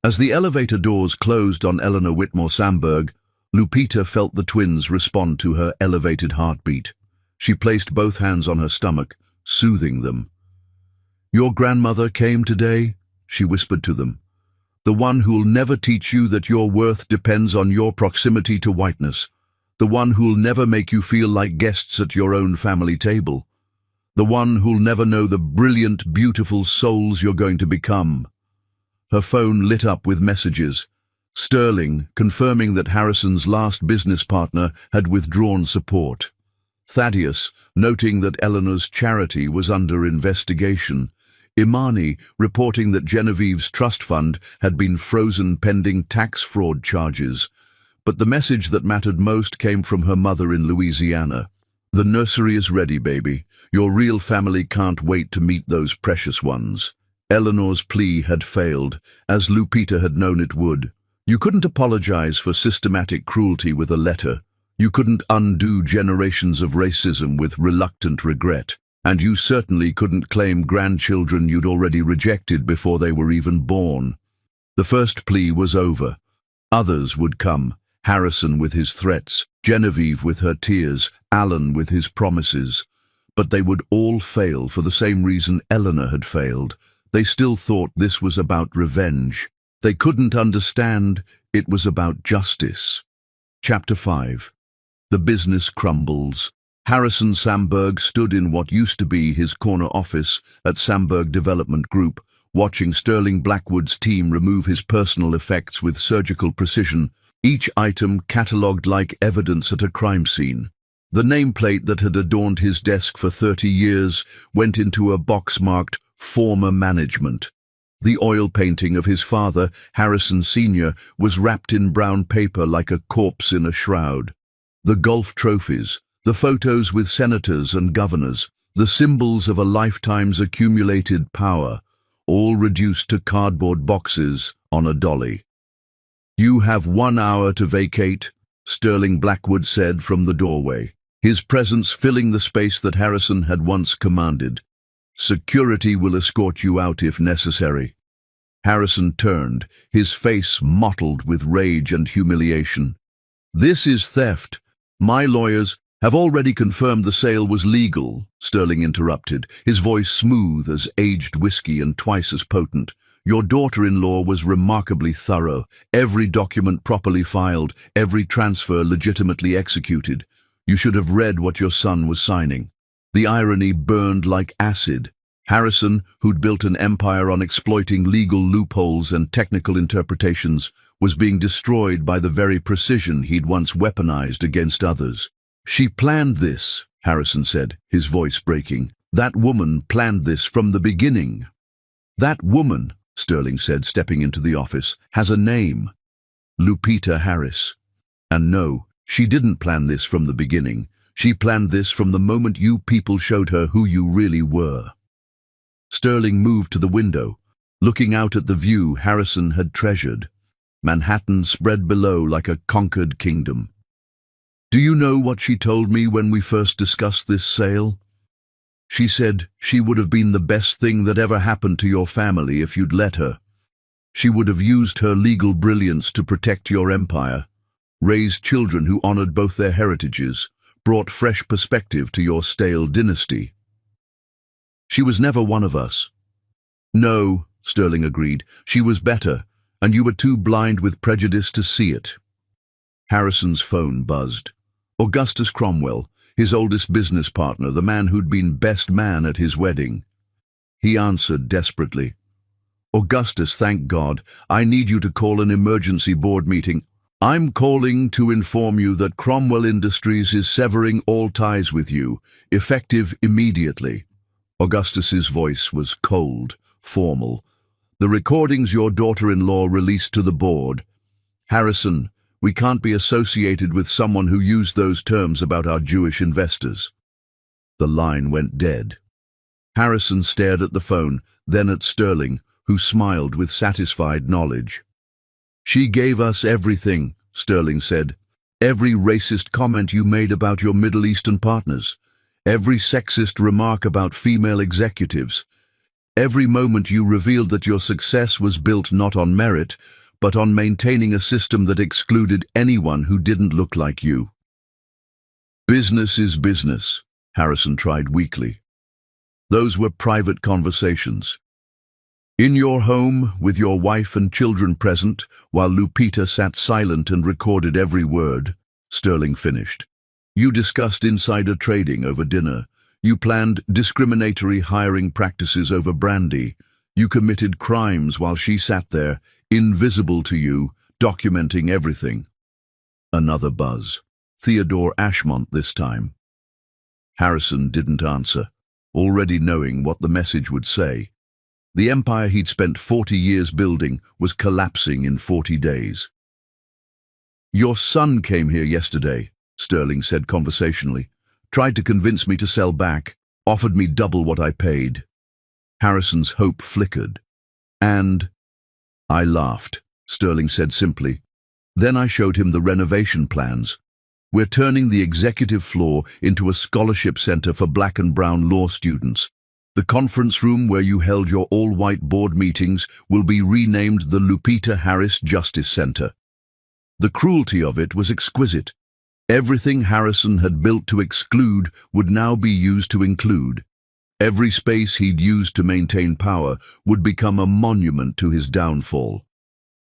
As the elevator doors closed on Eleanor Whitmore Samberg, Lupita felt the twins respond to her elevated heartbeat. She placed both hands on her stomach, soothing them. "Your grandmother came today," she whispered to them. "The one who'll never teach you that your worth depends on your proximity to whiteness. The one who'll never make you feel like guests at your own family table. The one who'll never know the brilliant, beautiful souls you're going to become." Her phone lit up with messages. Sterling confirming that Harrison's last business partner had withdrawn support. Thaddeus noting that Eleanor's charity was under investigation. Imani reporting that Genevieve's trust fund had been frozen pending tax fraud charges. But the message that mattered most came from her mother in Louisiana. "The nursery is ready, baby. Your real family can't wait to meet those precious ones." Eleanor's plea had failed, as Lupita had known it would. You couldn't apologize for systematic cruelty with a letter. You couldn't undo generations of racism with reluctant regret. And you certainly couldn't claim grandchildren you'd already rejected before they were even born. The first plea was over. Others would come. Harrison with his threats, Genevieve with her tears, Alan with his promises. But they would all fail for the same reason Eleanor had failed. They still thought this was about revenge. They couldn't understand it was about justice. Chapter 5. The business crumbles. Harrison Samberg stood in what used to be his corner office at Samberg Development Group, watching Sterling Blackwood's team remove his personal effects with surgical precision, each item catalogued like evidence at a crime scene. The nameplate that had adorned his desk for 30 years went into a box marked Former Management. The oil painting of his father, Harrison Sr., was wrapped in brown paper like a corpse in a shroud. The golf trophies, the photos with senators and governors, the symbols of a lifetime's accumulated power, all reduced to cardboard boxes on a dolly. "You have 1 hour to vacate," Sterling Blackwood said from the doorway, his presence filling the space that Harrison had once commanded. "Security will escort you out if necessary." Harrison turned, his face mottled with rage and humiliation. "This is theft. My lawyers have already confirmed the sale was legal," Sterling interrupted, his voice smooth as aged whiskey and twice as potent. "Your daughter-in-law was remarkably thorough, every document properly filed, every transfer legitimately executed. You should have read what your son was signing." The irony burned like acid. Harrison, who'd built an empire on exploiting legal loopholes and technical interpretations, was being destroyed by the very precision he'd once weaponized against others. "She planned this," Harrison said, his voice breaking. "That woman planned this from the beginning." "That woman," Sterling said, stepping into the office, "has a name. Lupita Harris. And no, she didn't plan this from the beginning. She planned this from the moment you people showed her who you really were." Sterling moved to the window, looking out at the view Harrison had treasured. Manhattan spread below like a conquered kingdom. "Do you know what she told me when we first discussed this sale? She said she would have been the best thing that ever happened to your family if you'd let her. She would have used her legal brilliance to protect your empire, raised children who honored both their heritages, brought fresh perspective to your stale dynasty. She was never one of us." "No," Sterling agreed, "she was better, and you were too blind with prejudice to see it." Harrison's phone buzzed. Augustus Cromwell, his oldest business partner, the man who'd been best man at his wedding. He answered desperately. "Augustus, thank God. I need you to call an emergency board meeting. I'm calling to inform you that Cromwell Industries is severing all ties with you, effective immediately." Augustus's voice was cold, formal. "The recordings your daughter-in-law released to the board. Harrison, we can't be associated with someone who used those terms about our Jewish investors." The line went dead. Harrison stared at the phone, then at Sterling, who smiled with satisfied knowledge. "She gave us everything," Sterling said. "Every racist comment you made about your Middle Eastern partners. Every sexist remark about female executives. Every moment you revealed that your success was built not on merit, but on maintaining a system that excluded anyone who didn't look like you." "Business is business," Harrison tried weakly. "Those were private conversations. In your home, with your wife and children present, while Lupita sat silent and recorded every word," Sterling finished. "You discussed insider trading over dinner. You planned discriminatory hiring practices over brandy. You committed crimes while she sat there, invisible to you, documenting everything." Another buzz. Theodore Ashmont this time. Harrison didn't answer, already knowing what the message would say. The empire he'd spent 40 years building was collapsing in 40 days. "Your son came here yesterday," Sterling said conversationally. "Tried to convince me to sell back, offered me double what I paid." Harrison's hope flickered. "And?" "I laughed," Sterling said simply. "Then I showed him the renovation plans. We're turning the executive floor into a scholarship center for black and brown law students. The conference room where you held your all-white board meetings will be renamed the Lupita Harris Justice Center." The cruelty of it was exquisite. Everything Harrison had built to exclude would now be used to include. Every space he'd used to maintain power would become a monument to his downfall.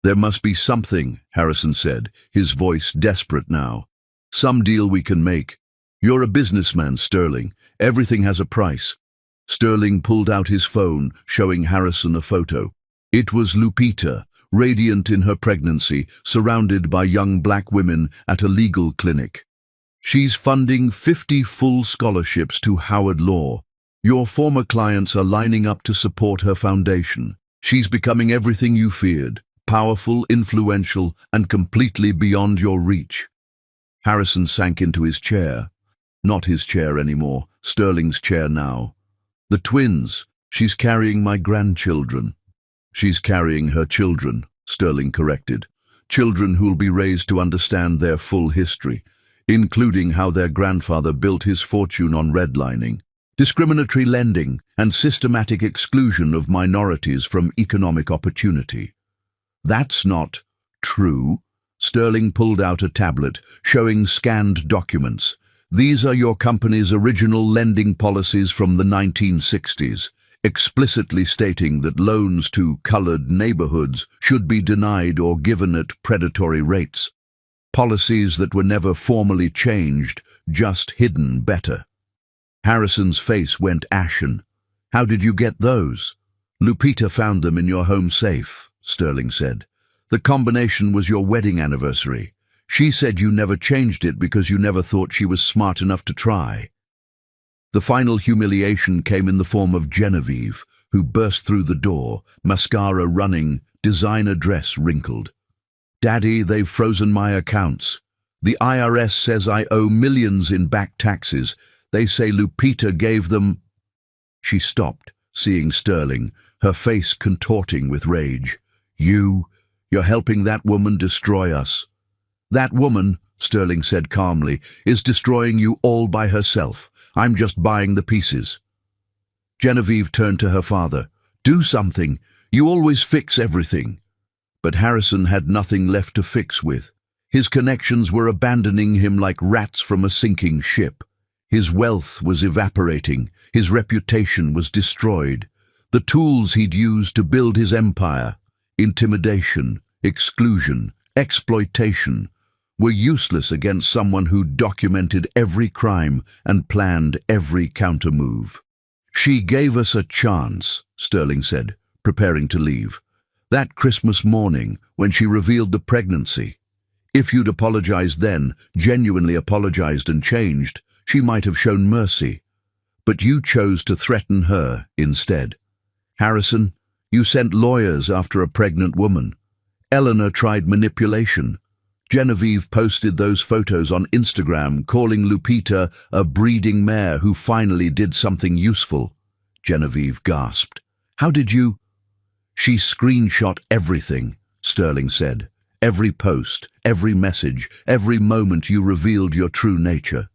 "There must be something," Harrison said, his voice desperate now. "Some deal we can make. You're a businessman, Sterling. Everything has a price." Sterling pulled out his phone, showing Harrison a photo. It was Lupita, radiant in her pregnancy, surrounded by young black women at a legal clinic. She's funding 50 full scholarships to Howard Law. Your former clients are lining up to support her foundation. She's becoming everything you feared, powerful, influential, and completely beyond your reach. Harrison sank into his chair. Not his chair anymore, Sterling's chair now. The twins. She's carrying my grandchildren. She's carrying her children, Sterling corrected. Children who'll be raised to understand their full history, including how their grandfather built his fortune on redlining, discriminatory lending, and systematic exclusion of minorities from economic opportunity. That's not true. Sterling pulled out a tablet, showing scanned documents. These are your company's original lending policies from the 1960s, explicitly stating that loans to colored neighborhoods should be denied or given at predatory rates. Policies that were never formally changed, just hidden better. Harrison's face went ashen. How did you get those? Lupita found them in your home safe, Sterling said. The combination was your wedding anniversary. She said you never changed it because you never thought she was smart enough to try. The final humiliation came in the form of Genevieve, who burst through the door, mascara running, designer dress wrinkled. Daddy, they've frozen my accounts. The IRS says I owe millions in back taxes. They say Lupita gave them... She stopped, seeing Sterling, her face contorting with rage. You're helping that woman destroy us. That woman, Sterling said calmly, is destroying you all by herself. I'm just buying the pieces. Genevieve turned to her father. Do something. You always fix everything. But Harrison had nothing left to fix with. His connections were abandoning him like rats from a sinking ship. His wealth was evaporating. His reputation was destroyed. The tools he'd used to build his empire, intimidation, exclusion, exploitation, were useless against someone who documented every crime and planned every countermove. She gave us a chance, Sterling said, preparing to leave. That Christmas morning, when she revealed the pregnancy. If you'd apologized then, genuinely apologized and changed, she might have shown mercy. But you chose to threaten her instead. Harrison, you sent lawyers after a pregnant woman. Eleanor tried manipulation. Genevieve posted those photos on Instagram, calling Lupita a breeding mare who finally did something useful. Genevieve gasped. How did you... She screenshot everything, Sterling said. Every post, every message, every moment you revealed your true nature.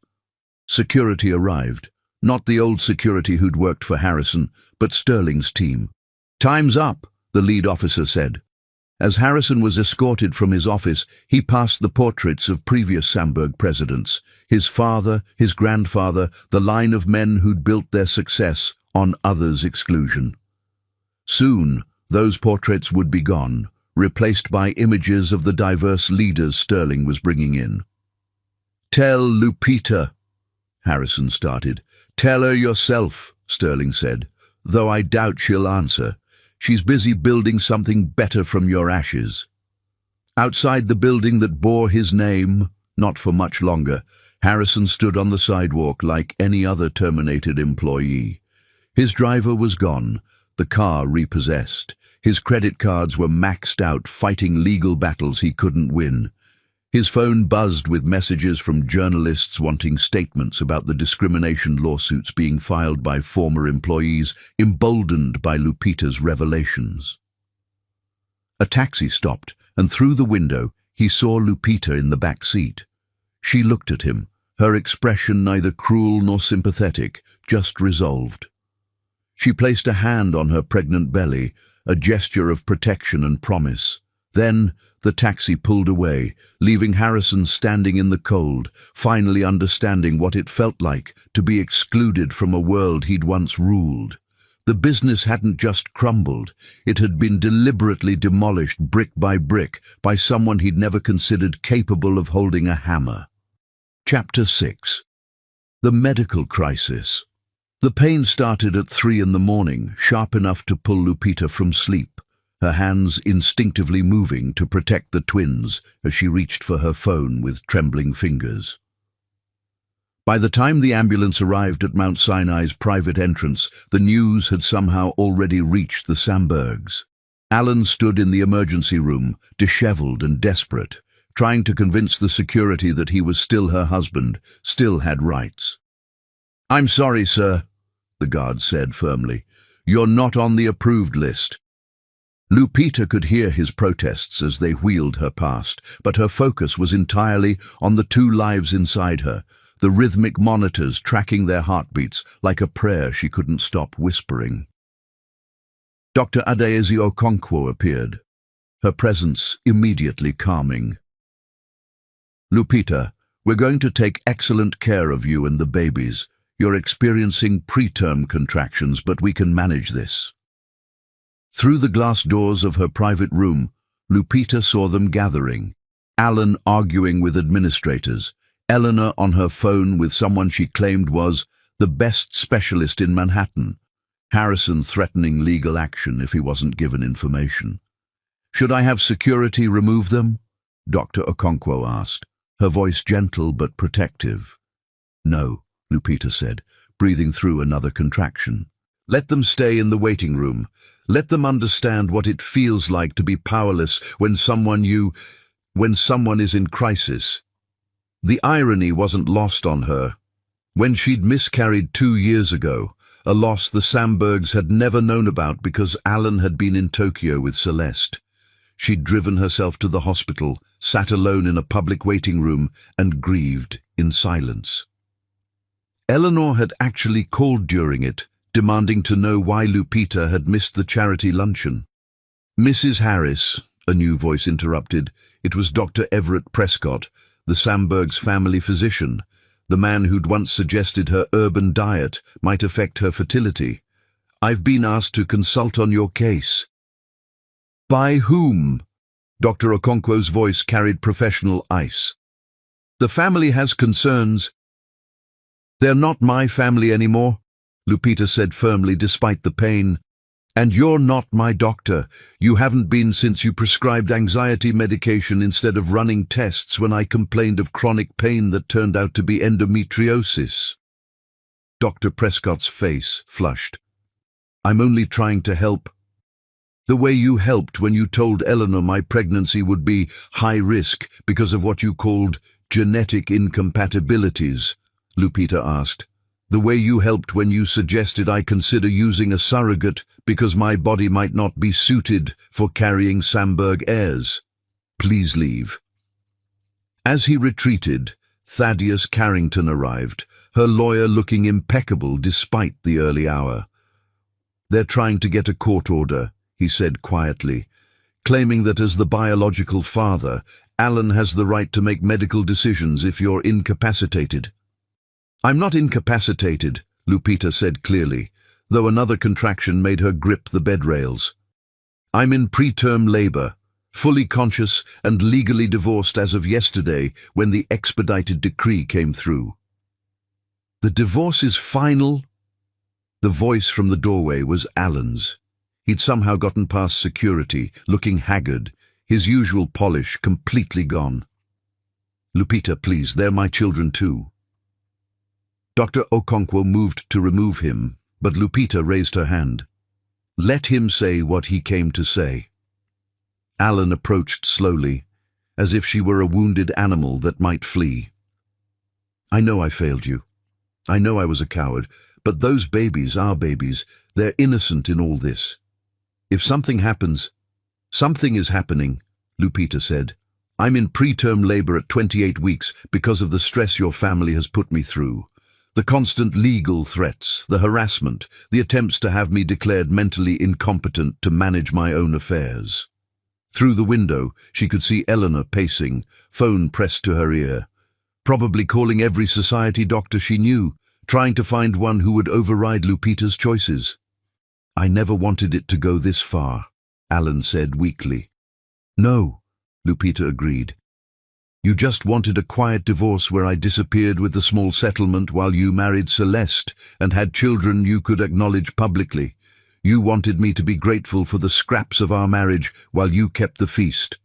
Security arrived. Not the old security who'd worked for Harrison, but Sterling's team. Time's up, the lead officer said. As Harrison was escorted from his office, he passed the portraits of previous Samberg presidents, his father, his grandfather, the line of men who'd built their success on others' exclusion. Soon, those portraits would be gone, replaced by images of the diverse leaders Sterling was bringing in. Tell Lupita, Harrison started. Tell her yourself, Sterling said, though I doubt she'll answer. She's busy building something better from your ashes. Outside the building that bore his name, not for much longer, Harrison stood on the sidewalk like any other terminated employee. His driver was gone, the car repossessed. His credit cards were maxed out, fighting legal battles he couldn't win. His phone buzzed with messages from journalists wanting statements about the discrimination lawsuits being filed by former employees, emboldened by Lupita's revelations. A taxi stopped, and through the window he saw Lupita in the back seat. She looked at him, her expression neither cruel nor sympathetic, just resolved. She placed a hand on her pregnant belly, a gesture of protection and promise. Then the taxi pulled away, leaving Harrison standing in the cold, finally understanding what it felt like to be excluded from a world he'd once ruled. The business hadn't just crumbled, it had been deliberately demolished brick by someone he'd never considered capable of holding a hammer. Chapter 6. The medical crisis. The pain started at 3 a.m, sharp enough to pull Lupita from sleep, her hands instinctively moving to protect the twins as she reached for her phone with trembling fingers. By the time the ambulance arrived at Mount Sinai's private entrance, the news had somehow already reached the Sambergs. Alan stood in the emergency room, disheveled and desperate, trying to convince the security that he was still her husband, still had rights. "I'm sorry, sir," the guard said firmly. "You're not on the approved list." Lupita could hear his protests as they wheeled her past, but her focus was entirely on the two lives inside her, the rhythmic monitors tracking their heartbeats like a prayer she couldn't stop whispering. Dr. Adaeze Okonkwo appeared, her presence immediately calming. "Lupita, we're going to take excellent care of you and the babies. You're experiencing preterm contractions, but we can manage this." Through the glass doors of her private room, Lupita saw them gathering. Alan arguing with administrators, Eleanor on her phone with someone she claimed was the best specialist in Manhattan, Harrison threatening legal action if he wasn't given information. "Should I have security remove them?" Dr. Okonkwo asked, her voice gentle but protective. "No," Lupita said, breathing through another contraction. "Let them stay in the waiting room. Let them understand what it feels like to be powerless when someone is in crisis." The irony wasn't lost on her. When she'd miscarried 2 years ago, a loss the Sambergs had never known about because Alan had been in Tokyo with Celeste, she'd driven herself to the hospital, sat alone in a public waiting room, and grieved in silence. Eleanor had actually called during it, demanding to know why Lupita had missed the charity luncheon. "Mrs. Harris," a new voice interrupted. It was Dr. Everett Prescott, the Sambergs' family physician, the man who'd once suggested her urban diet might affect her fertility. "I've been asked to consult on your case." "By whom?" Dr. Okonkwo's voice carried professional ice. "The family has concerns." "They're not my family anymore," Lupita said firmly despite the pain. "And you're not my doctor. You haven't been since you prescribed anxiety medication instead of running tests when I complained of chronic pain that turned out to be endometriosis." Dr. Prescott's face flushed. "I'm only trying to help. The way you helped when you told Eleanor my pregnancy would be high risk because of what you called genetic incompatibilities," Lupita asked. "The way you helped when you suggested I consider using a surrogate because my body might not be suited for carrying Samberg heirs. Please leave." As he retreated, Thaddeus Carrington arrived, her lawyer looking impeccable despite the early hour. "They're trying to get a court order," he said quietly, claiming that as the biological father, Alan has the right to make medical decisions if you're incapacitated. "I'm not incapacitated," Lupita said clearly, though another contraction made her grip the bed rails. "I'm in preterm labor, fully conscious and legally divorced as of yesterday when the expedited decree came through." "The divorce is final?" The voice from the doorway was Alan's. He'd somehow gotten past security, looking haggard, his usual polish completely gone. "Lupita, please, they're my children too." Dr. Okonkwo moved to remove him, but Lupita raised her hand. "Let him say what he came to say." Alan approached slowly, as if she were a wounded animal that might flee. "I know I failed you. I know I was a coward, but those babies are babies. They're innocent in all this. If something happens—" "Something is happening," Lupita said. "I'm in preterm labor at 28 weeks because of the stress your family has put me through. The constant legal threats, the harassment, the attempts to have me declared mentally incompetent to manage my own affairs." Through the window, she could see Eleanor pacing, phone pressed to her ear, probably calling every society doctor she knew, trying to find one who would override Lupita's choices. "I never wanted it to go this far," Alan said weakly. "No," Lupita agreed. "You just wanted a quiet divorce where I disappeared with the small settlement while you married Celeste and had children you could acknowledge publicly. You wanted me to be grateful for the scraps of our marriage while you kept the feast."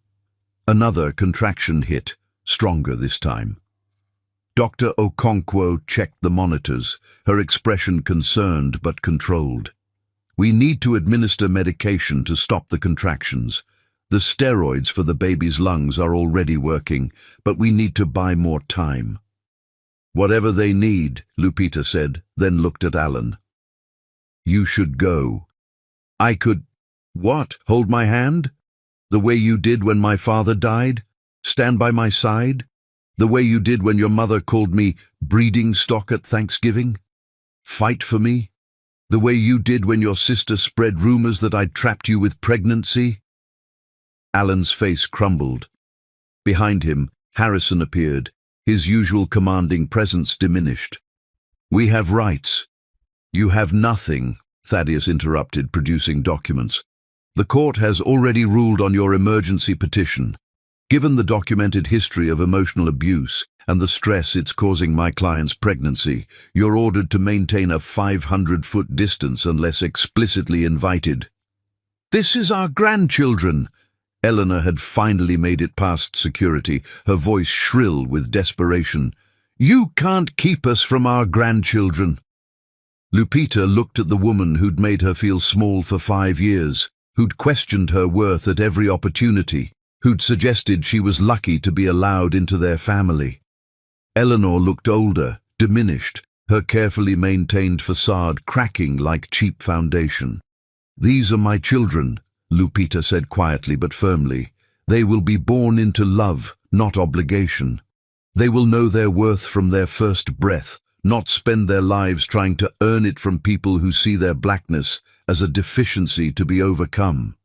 Another contraction hit, stronger this time. Dr. Okonkwo checked the monitors, her expression concerned but controlled. We need to administer medication to stop the contractions. The steroids for the baby's lungs are already working, but we need to buy more time. Whatever they need, Lupita said, then looked at Alan. You should go. I could… What? Hold my hand? The way you did when my father died? Stand by my side? The way you did when your mother called me breeding stock at Thanksgiving? Fight for me? The way you did when your sister spread rumors that I'd trapped you with pregnancy? Alan's face crumbled. Behind him, Harrison appeared, his usual commanding presence diminished. We have rights. You have nothing, Thaddeus interrupted, producing documents. The court has already ruled on your emergency petition. Given the documented history of emotional abuse and the stress it's causing my client's pregnancy, you're ordered to maintain a 500-foot distance unless explicitly invited. This is our grandchildren. Eleanor had finally made it past security, her voice shrill with desperation. You can't keep us from our grandchildren. Lupita looked at the woman who'd made her feel small for 5 years, who'd questioned her worth at every opportunity, who'd suggested she was lucky to be allowed into their family. Eleanor looked older, diminished, her carefully maintained facade cracking like cheap foundation. These are my children, Lupita said quietly but firmly. They will be born into love, not obligation. They will know their worth from their first breath, not spend their lives trying to earn it from people who see their blackness as a deficiency to be overcome.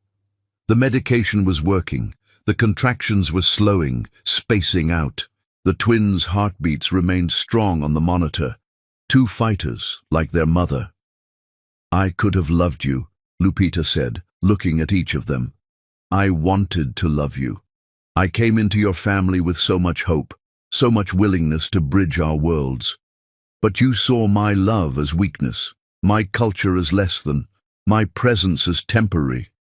The medication was working. The contractions were slowing, spacing out. The twins' heartbeats remained strong on the monitor. 2 fighters, like their mother. I could have loved you, Lupita said, looking at each of them. I wanted to love you. I came into your family with so much hope, so much willingness to bridge our worlds. But you saw my love as weakness, my culture as less than, my presence as temporary.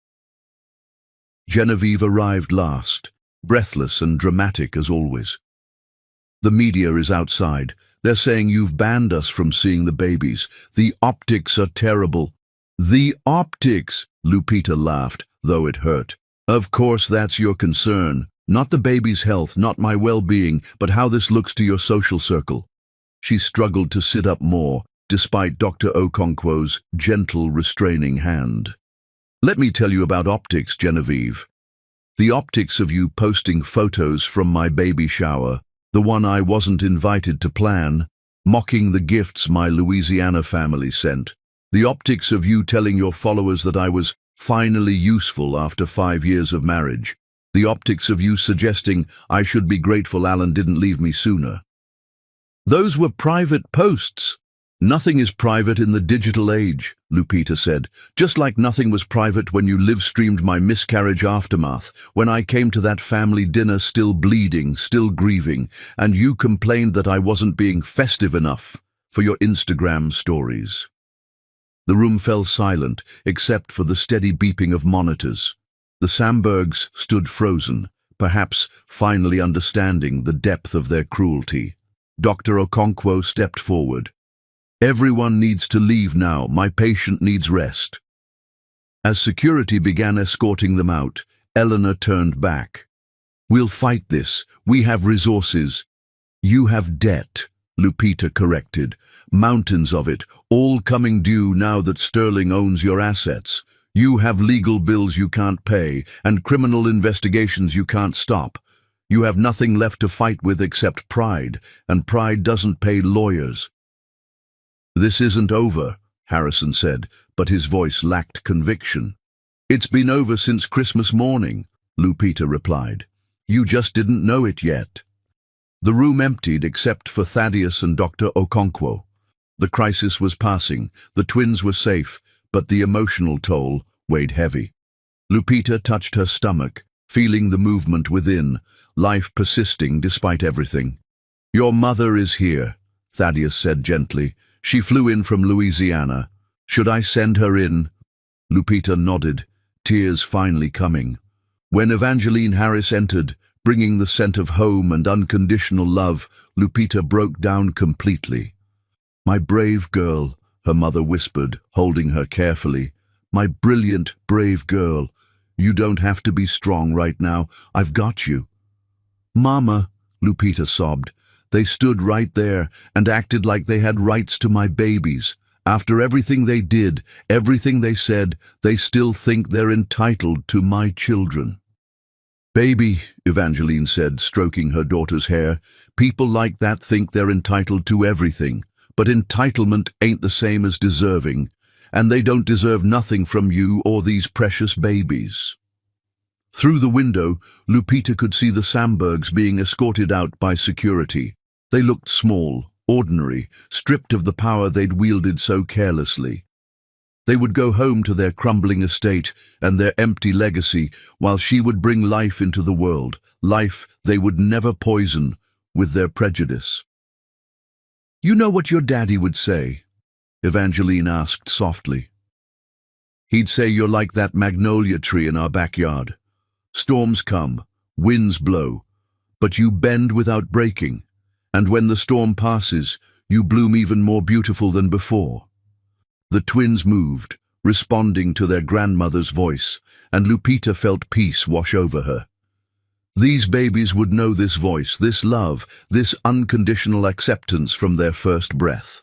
Genevieve arrived last, breathless and dramatic as always. The media is outside. They're saying you've banned us from seeing the babies. The optics are terrible. The optics, Lupita laughed, though it hurt. Of course that's your concern. Not the baby's health, not my well-being, but how this looks to your social circle. She struggled to sit up more, despite Dr. Okonkwo's gentle, restraining hand. Let me tell you about optics, Genevieve. The optics of you posting photos from my baby shower, the one I wasn't invited to plan, mocking the gifts my Louisiana family sent. The optics of you telling your followers that I was finally useful after 5 years of marriage. The optics of you suggesting I should be grateful Alan didn't leave me sooner. Those were private posts. Nothing is private in the digital age, Lupita said, just like nothing was private when you live-streamed my miscarriage aftermath, when I came to that family dinner still bleeding, still grieving, and you complained that I wasn't being festive enough for your Instagram stories. The room fell silent, except for the steady beeping of monitors. The Sambergs stood frozen, perhaps finally understanding the depth of their cruelty. Dr. Okonkwo stepped forward. Everyone needs to leave now. My patient needs rest. As security began escorting them out, Eleanor turned back. We'll fight this. We have resources. You have debt, Lupita corrected. Mountains of it, all coming due now that Sterling owns your assets. You have legal bills you can't pay and criminal investigations you can't stop. You have nothing left to fight with except pride, and pride doesn't pay lawyers. This isn't over, Harrison said, but his voice lacked conviction. It's been over since Christmas morning, Lupita replied. You just didn't know it yet. The room emptied except for Thaddeus and Dr. Okonkwo. The crisis was passing, the twins were safe, but the emotional toll weighed heavy. Lupita touched her stomach, feeling the movement within, life persisting despite everything. Your mother is here, Thaddeus said gently. She flew in from Louisiana. Should I send her in? Lupita nodded, tears finally coming. When Evangeline Harris entered, bringing the scent of home and unconditional love. Lupita broke down completely. "My brave girl," her mother whispered, holding her carefully. "My brilliant, brave girl. You don't have to be strong right now. I've got you." "Mama," Lupita sobbed. "They stood right there and acted like they had rights to my babies. After everything they did, everything they said, they still think they're entitled to my children." "Baby," Evangeline said, stroking her daughter's hair, "people like that think they're entitled to everything. But entitlement ain't the same as deserving, and they don't deserve nothing from you or these precious babies." Through the window, Lupita could see the Sambergs being escorted out by security. They looked small, ordinary, stripped of the power they'd wielded so carelessly. They would go home to their crumbling estate and their empty legacy, while she would bring life into the world, life they would never poison with their prejudice. "You know what your daddy would say?" Evangeline asked softly. "He'd say you're like that magnolia tree in our backyard. Storms come, winds blow, but you bend without breaking, and when the storm passes, you bloom even more beautiful than before." The twins moved, responding to their grandmother's voice, and Lupita felt peace wash over her. These babies would know this voice, this love, this unconditional acceptance from their first breath.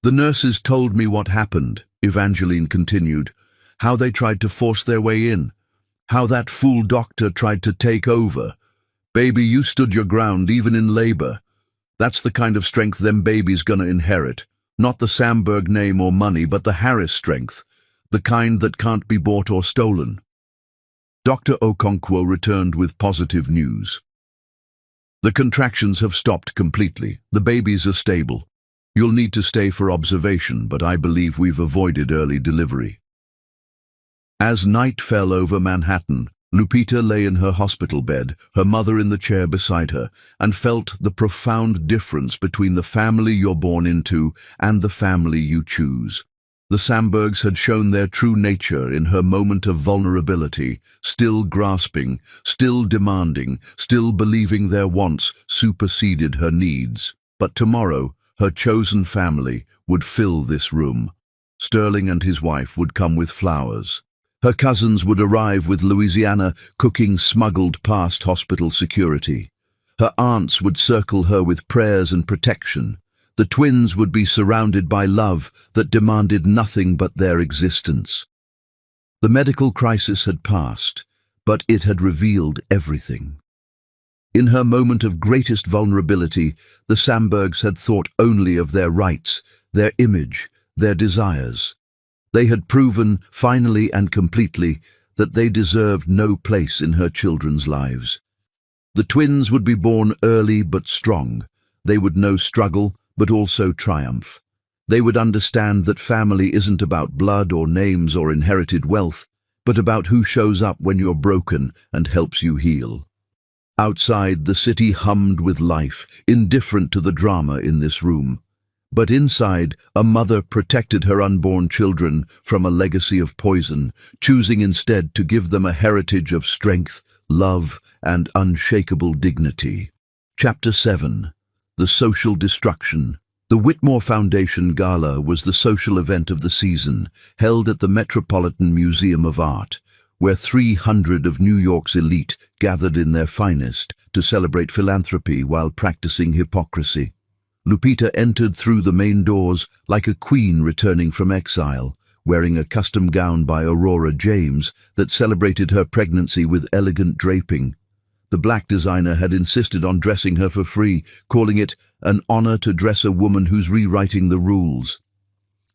"The nurses told me what happened," Evangeline continued, "how they tried to force their way in, how that fool doctor tried to take over. Baby, you stood your ground even in labor. That's the kind of strength them babies gonna inherit. Not the Samberg name or money, but the Harris strength, the kind that can't be bought or stolen." Dr. Okonkwo returned with positive news. "The contractions have stopped completely. The babies are stable. You'll need to stay for observation, but I believe we've avoided early delivery." As night fell over Manhattan, Lupita lay in her hospital bed, her mother in the chair beside her, and felt the profound difference between the family you're born into and the family you choose. The Sambergs had shown their true nature in her moment of vulnerability, still grasping, still demanding, still believing their wants superseded her needs. But tomorrow, her chosen family would fill this room. Sterling and his wife would come with flowers. Her cousins would arrive with Louisiana cooking smuggled past hospital security. Her aunts would circle her with prayers and protection. The twins would be surrounded by love that demanded nothing but their existence. The medical crisis had passed, but it had revealed everything. In her moment of greatest vulnerability, the Sambergs had thought only of their rights, their image, their desires. They had proven, finally and completely, that they deserved no place in her children's lives. The twins would be born early but strong. They would know struggle, but also triumph. They would understand that family isn't about blood or names or inherited wealth, but about who shows up when you're broken and helps you heal. Outside, the city hummed with life, indifferent to the drama in this room. But inside, a mother protected her unborn children from a legacy of poison, choosing instead to give them a heritage of strength, love, and unshakable dignity. Chapter 7. The Social Destruction. The Whitmore Foundation Gala was the social event of the season, held at the Metropolitan Museum of Art, where 300 of New York's elite gathered in their finest to celebrate philanthropy while practicing hypocrisy. Lupita entered through the main doors like a queen returning from exile, wearing a custom gown by Aurora James that celebrated her pregnancy with elegant draping. The black designer had insisted on dressing her for free, calling it an honor to dress a woman who's rewriting the rules.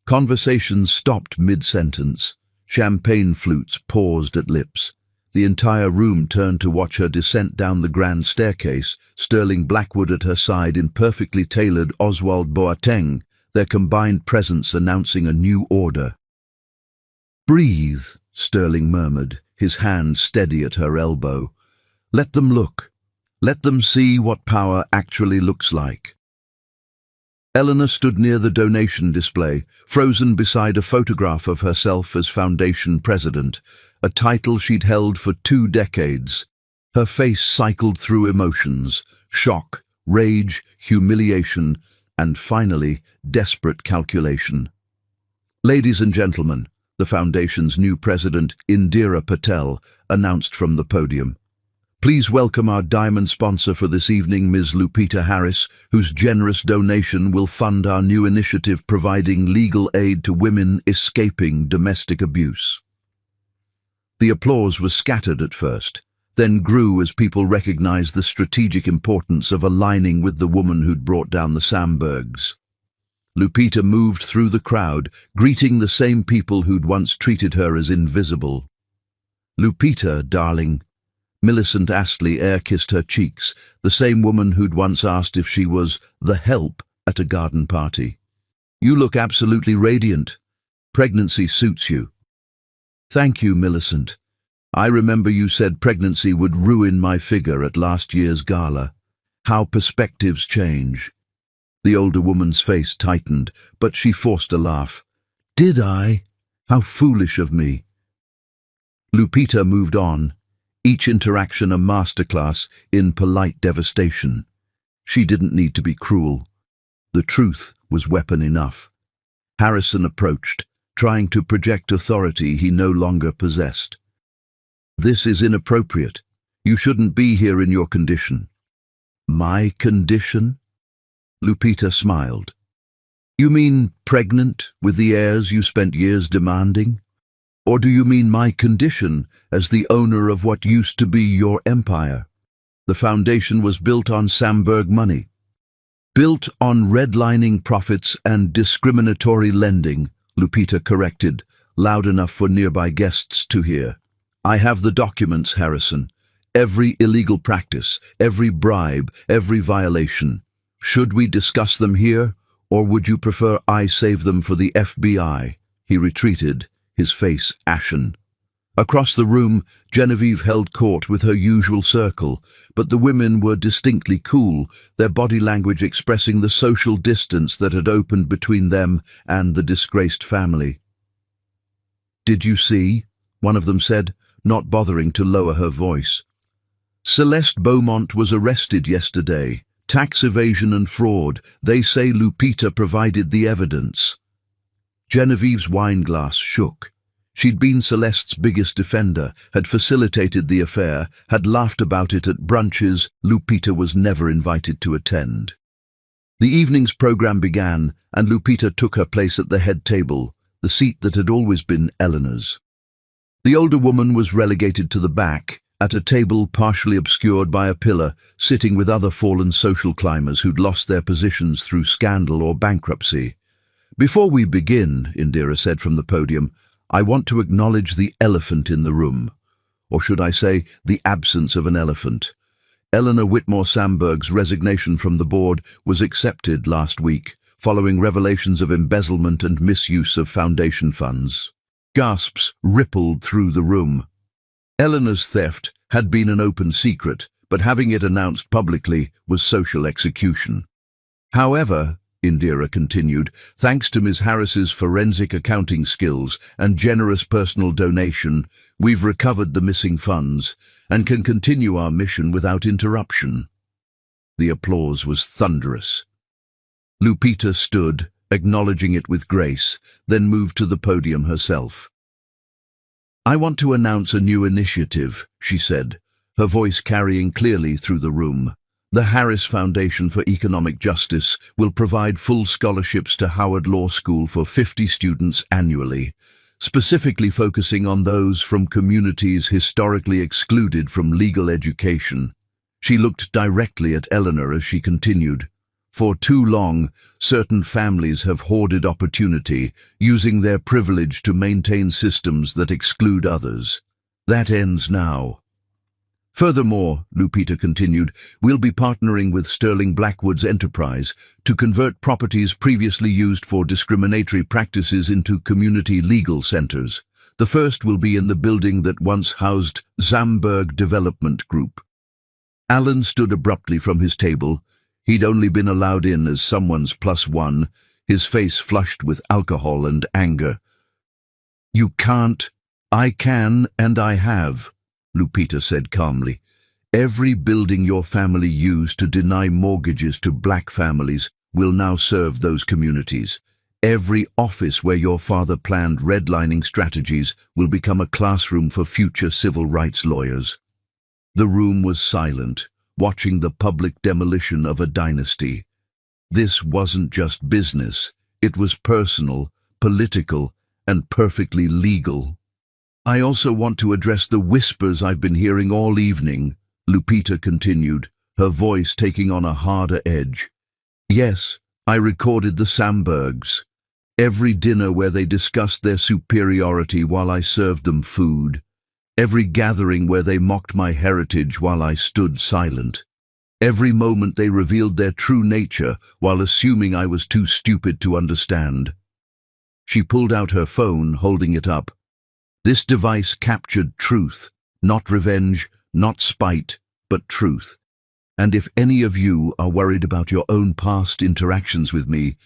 Conversations stopped mid-sentence. Champagne flutes paused at lips. The entire room turned to watch her descent down the grand staircase, Sterling Blackwood at her side in perfectly tailored Oswald Boateng, their combined presence announcing a new order. "Breathe," Sterling murmured, his hand steady at her elbow. "Let them look. Let them see what power actually looks like." Eleanor stood near the donation display, frozen beside a photograph of herself as foundation president, a title she'd held for 2 decades. Her face cycled through emotions: shock, rage, humiliation, and finally, desperate calculation. "Ladies and gentlemen," the Foundation's new president, Indira Patel, announced from the podium. "Please welcome our diamond sponsor for this evening, Ms. Lupita Harris, whose generous donation will fund our new initiative providing legal aid to women escaping domestic abuse." The applause was scattered at first, then grew as people recognized the strategic importance of aligning with the woman who'd brought down the Sandbergs. Lupita moved through the crowd, greeting the same people who'd once treated her as invisible. "Lupita, darling." Millicent Astley air-kissed her cheeks, the same woman who'd once asked if she was the help at a garden party. "You look absolutely radiant. Pregnancy suits you." "Thank you, Millicent. I remember you said pregnancy would ruin my figure at last year's gala. How perspectives change." The older woman's face tightened, but she forced a laugh. "Did I? How foolish of me." Lupita moved on, each interaction a masterclass in polite devastation. She didn't need to be cruel. The truth was weapon enough. Harrison approached, trying to project authority he no longer possessed. "This is inappropriate. You shouldn't be here in your condition." "My condition?" Lupita smiled. "You mean pregnant, with the heirs you spent years demanding? Or do you mean my condition as the owner of what used to be your empire? The Foundation was built on Sandberg money. Built on redlining profits and discriminatory lending," Lupita corrected, loud enough for nearby guests to hear. "I have the documents, Harrison. Every illegal practice, every bribe, every violation. Should we discuss them here, or would you prefer I save them for the FBI?" He retreated, his face ashen. Across the room, Genevieve held court with her usual circle, but the women were distinctly cool, their body language expressing the social distance that had opened between them and the disgraced family. "Did you see?" one of them said, not bothering to lower her voice. "Celeste Beaumont was arrested yesterday. Tax evasion and fraud. They say Lupita provided the evidence." Genevieve's wineglass shook. She'd been Celeste's biggest defender, had facilitated the affair, had laughed about it at brunches Lupita was never invited to attend. The evening's program began, and Lupita took her place at the head table, the seat that had always been Eleanor's. The older woman was relegated to the back, at a table partially obscured by a pillar, sitting with other fallen social climbers who'd lost their positions through scandal or bankruptcy. "Before we begin," Indira said from the podium, "I want to acknowledge the elephant in the room. Or should I say, the absence of an elephant. Eleanor Whitmore Sandberg's resignation from the board was accepted last week, following revelations of embezzlement and misuse of foundation funds." Gasps rippled through the room. Eleanor's theft had been an open secret, but having it announced publicly was social execution. "However," Indira continued, "thanks to Ms. Harris's forensic accounting skills and generous personal donation, we've recovered the missing funds and can continue our mission without interruption." The applause was thunderous. Lupita stood, acknowledging it with grace, then moved to the podium herself. "I want to announce a new initiative," she said, her voice carrying clearly through the room. "The Harris Foundation for Economic Justice will provide full scholarships to Howard Law School for 50 students annually, specifically focusing on those from communities historically excluded from legal education." She looked directly at Eleanor as she continued. "For too long, certain families have hoarded opportunity, using their privilege to maintain systems that exclude others. That ends now. Furthermore," Lupita continued, "we'll be partnering with Sterling Blackwood's enterprise to convert properties previously used for discriminatory practices into community legal centers. The first will be in the building that once housed Sandberg Development Group." Alan stood abruptly from his table. He'd only been allowed in as someone's +1, his face flushed with alcohol and anger. "You can't." "I can, and I have," Lupita said calmly. Every building your family used to deny mortgages to black families will now serve those communities. Every office where your father planned redlining strategies will become a classroom for future civil rights lawyers. The room was silent, watching the public demolition of a dynasty. This wasn't just business, it was personal, political, and perfectly legal. I also want to address the whispers I've been hearing all evening, Lupita continued, her voice taking on a harder edge. Yes, I recorded the Sambergs. Every dinner where they discussed their superiority while I served them food. Every gathering where they mocked my heritage while I stood silent. Every moment they revealed their true nature while assuming I was too stupid to understand. She pulled out her phone, holding it up. This device captured truth, not revenge, not spite, but truth. And if any of you are worried about your own past interactions with me,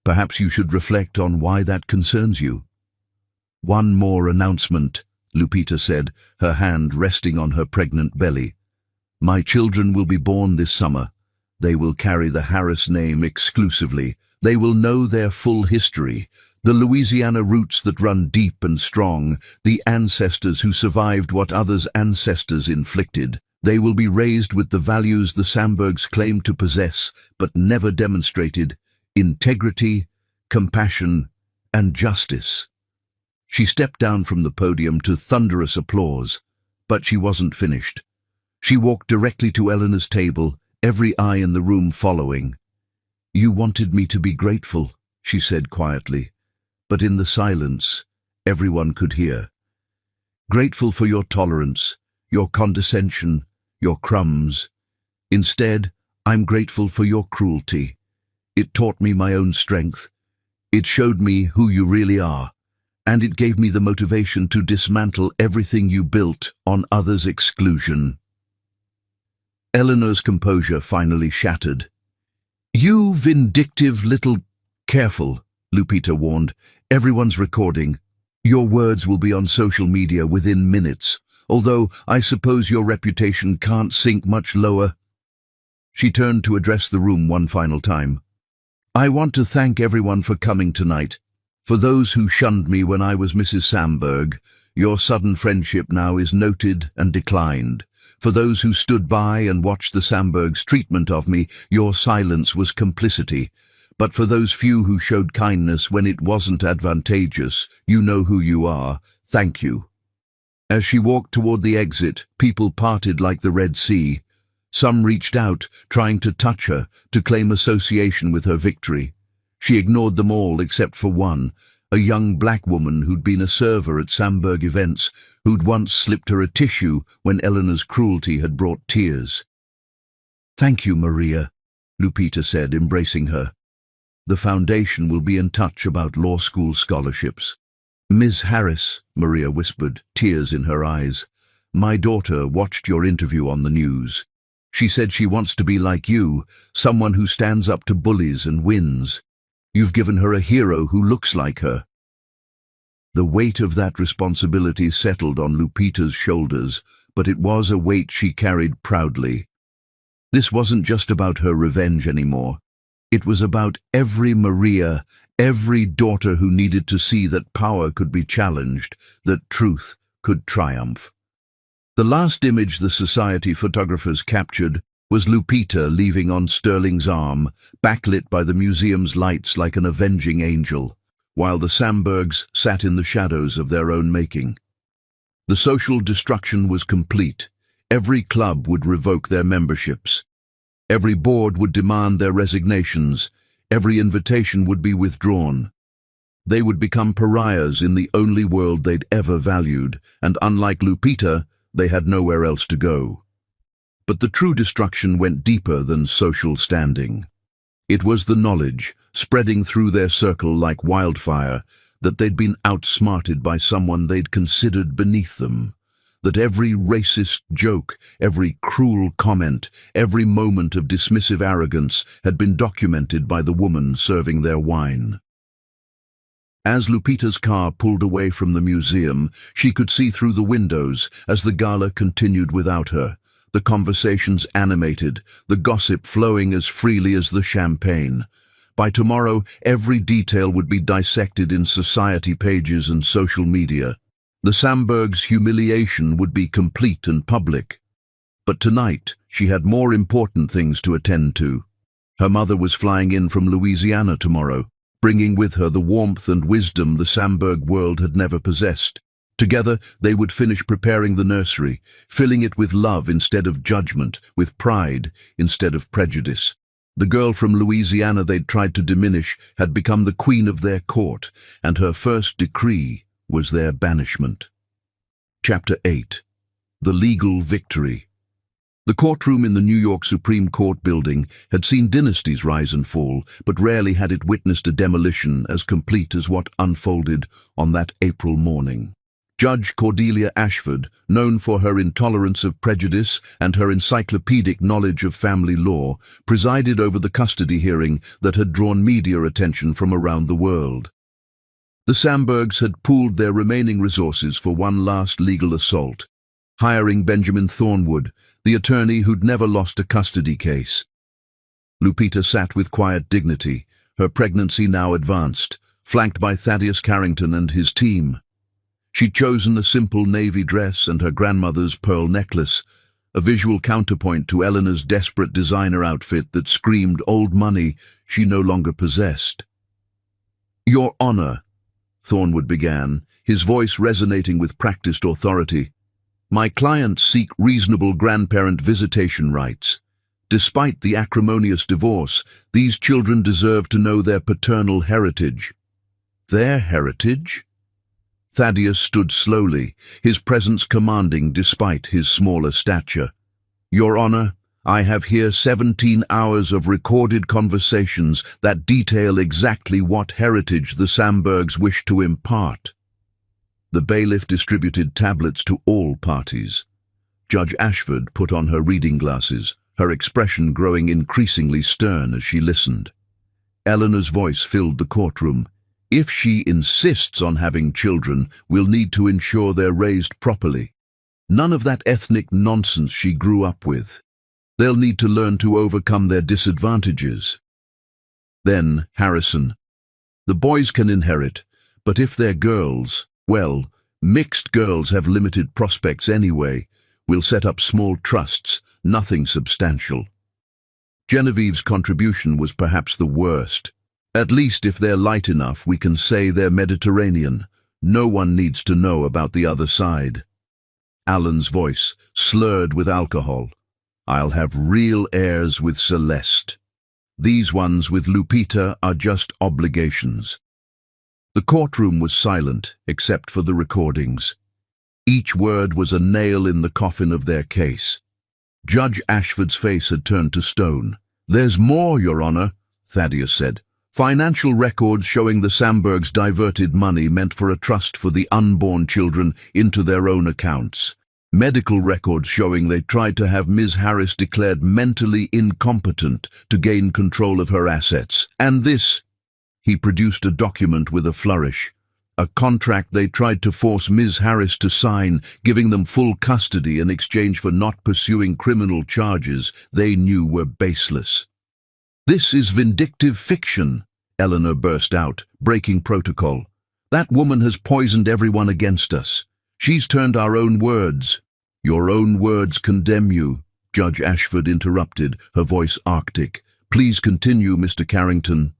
perhaps you should reflect on why that concerns you. One more announcement, Lupita said, her hand resting on her pregnant belly. My children will be born this summer. They will carry the Harris name exclusively. They will know their full history, the Louisiana roots that run deep and strong, the ancestors who survived what others' ancestors inflicted. They will be raised with the values the Sambergs claimed to possess but never demonstrated: integrity, compassion, and justice. She stepped down from the podium to thunderous applause, but she wasn't finished. She walked directly to Eleanor's table, every eye in the room following. You wanted me to be grateful, she said quietly, but in the silence, everyone could hear. Grateful for your tolerance, your condescension, your crumbs. Instead, I'm grateful for your cruelty. It taught me my own strength. It showed me who you really are, and it gave me the motivation to dismantle everything you built on others' exclusion. Eleanor's composure finally shattered. You vindictive little... Careful, Lupita warned. Everyone's recording. Your words will be on social media within minutes, although I suppose your reputation can't sink much lower. She turned to address the room one final time. I want to thank everyone for coming tonight. For those who shunned me when I was Mrs. Samberg, your sudden friendship now is noted and declined. For those who stood by and watched the Sambergs' treatment of me, your silence was complicity. But for those few who showed kindness when it wasn't advantageous, you know who you are. Thank you. As she walked toward the exit, people parted like the Red Sea. Some reached out, trying to touch her, to claim association with her victory. She ignored them all except for one, a young black woman who'd been a server at Samberg events, who'd once slipped her a tissue when Eleanor's cruelty had brought tears. Thank you, Maria, Lupita said, embracing her. The foundation will be in touch about law school scholarships. Ms. Harris, Maria whispered, tears in her eyes. My daughter watched your interview on the news. She said she wants to be like you, someone who stands up to bullies and wins. You've given her a hero who looks like her. The weight of that responsibility settled on Lupita's shoulders, but it was a weight she carried proudly. This wasn't just about her revenge anymore. It was about every Maria, every daughter who needed to see that power could be challenged, that truth could triumph. The last image the society photographers captured was Lupita leaving on Sterling's arm, backlit by the museum's lights like an avenging angel, while the Sambergs sat in the shadows of their own making. The social destruction was complete. Every club would revoke their memberships. Every board would demand their resignations. Every invitation would be withdrawn. They would become pariahs in the only world they'd ever valued, and unlike Lupita, they had nowhere else to go. But the true destruction went deeper than social standing. It was the knowledge, spreading through their circle like wildfire, that they'd been outsmarted by someone they'd considered beneath them, that every racist joke, every cruel comment, every moment of dismissive arrogance had been documented by the woman serving their wine. As Lupita's car pulled away from the museum, she could see through the windows as the gala continued without her. the conversations animated, the gossip flowing as freely as the champagne. By tomorrow, every detail would be dissected in society pages and social media. The Sambergs' humiliation would be complete and public. But tonight, she had more important things to attend to. Her mother was flying in from Louisiana tomorrow, bringing with her the warmth and wisdom the Samberg world had never possessed. Together, they would finish preparing the nursery, filling it with love instead of judgment, with pride instead of prejudice. The girl from Louisiana they'd tried to diminish had become the queen of their court, and her first decree was their banishment. Chapter 8. The Legal Victory. The courtroom in the New York Supreme Court building had seen dynasties rise and fall, but rarely had it witnessed a demolition as complete as what unfolded on that April morning. Judge Cordelia Ashford, known for her intolerance of prejudice and her encyclopedic knowledge of family law, presided over the custody hearing that had drawn media attention from around the world. The Sambergs had pooled their remaining resources for one last legal assault, hiring Benjamin Thornwood, the attorney who'd never lost a custody case. Lupita sat with quiet dignity, her pregnancy now advanced, flanked by Thaddeus Carrington and his team. She'd chosen a simple navy dress and her grandmother's pearl necklace, a visual counterpoint to Eleanor's desperate designer outfit that screamed old money she no longer possessed. "Your Honor," Thornwood began, his voice resonating with practiced authority, "my clients seek reasonable grandparent visitation rights. Despite the acrimonious divorce, these children deserve to know their paternal heritage." "Their heritage?" Thaddeus stood slowly, his presence commanding despite his smaller stature. "Your Honor, I have here 17 hours of recorded conversations that detail exactly what heritage the Sambergs wish to impart." The bailiff distributed tablets to all parties. Judge Ashford put on her reading glasses, her expression growing increasingly stern as she listened. Eleanor's voice filled the courtroom. "If she insists on having children, we'll need to ensure they're raised properly. None of that ethnic nonsense she grew up with. They'll need to learn to overcome their disadvantages." Then Harrison. "The boys can inherit, but if they're girls, well, mixed girls have limited prospects anyway. We'll set up small trusts, nothing substantial." Genevieve's contribution was perhaps the worst. "At least if they're light enough, we can say they're Mediterranean. No one needs to know about the other side." Alan's voice, slurred with alcohol. "I'll have real heirs with Celeste. These ones with Lupita are just obligations." The courtroom was silent, except for the recordings. Each word was a nail in the coffin of their case. Judge Ashford's face had turned to stone. "There's more, Your Honor," Thaddeus said. "Financial records showing the Sambergs diverted money meant for a trust for the unborn children into their own accounts. Medical records showing they tried to have Ms. Harris declared mentally incompetent to gain control of her assets. And this," he produced a document with a flourish, "a contract they tried to force Ms. Harris to sign, giving them full custody in exchange for not pursuing criminal charges they knew were baseless." "This is vindictive fiction," Eleanor burst out, breaking protocol. "That woman has poisoned everyone against us. She's turned our own words." "Your own words condemn you," Judge Ashford interrupted, her voice arctic. "Please continue, Mr. Carrington."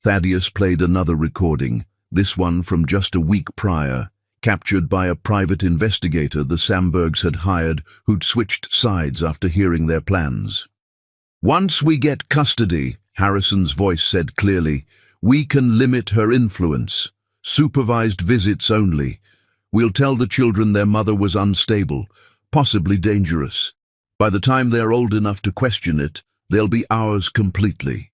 Thaddeus played another recording, this one from just a week prior, captured by a private investigator the Sambergs had hired who'd switched sides after hearing their plans. "Once we get custody," Harrison's voice said clearly, "we can limit her influence. Supervised visits only. We'll tell the children their mother was unstable, possibly dangerous. By the time they're old enough to question it, they'll be ours completely."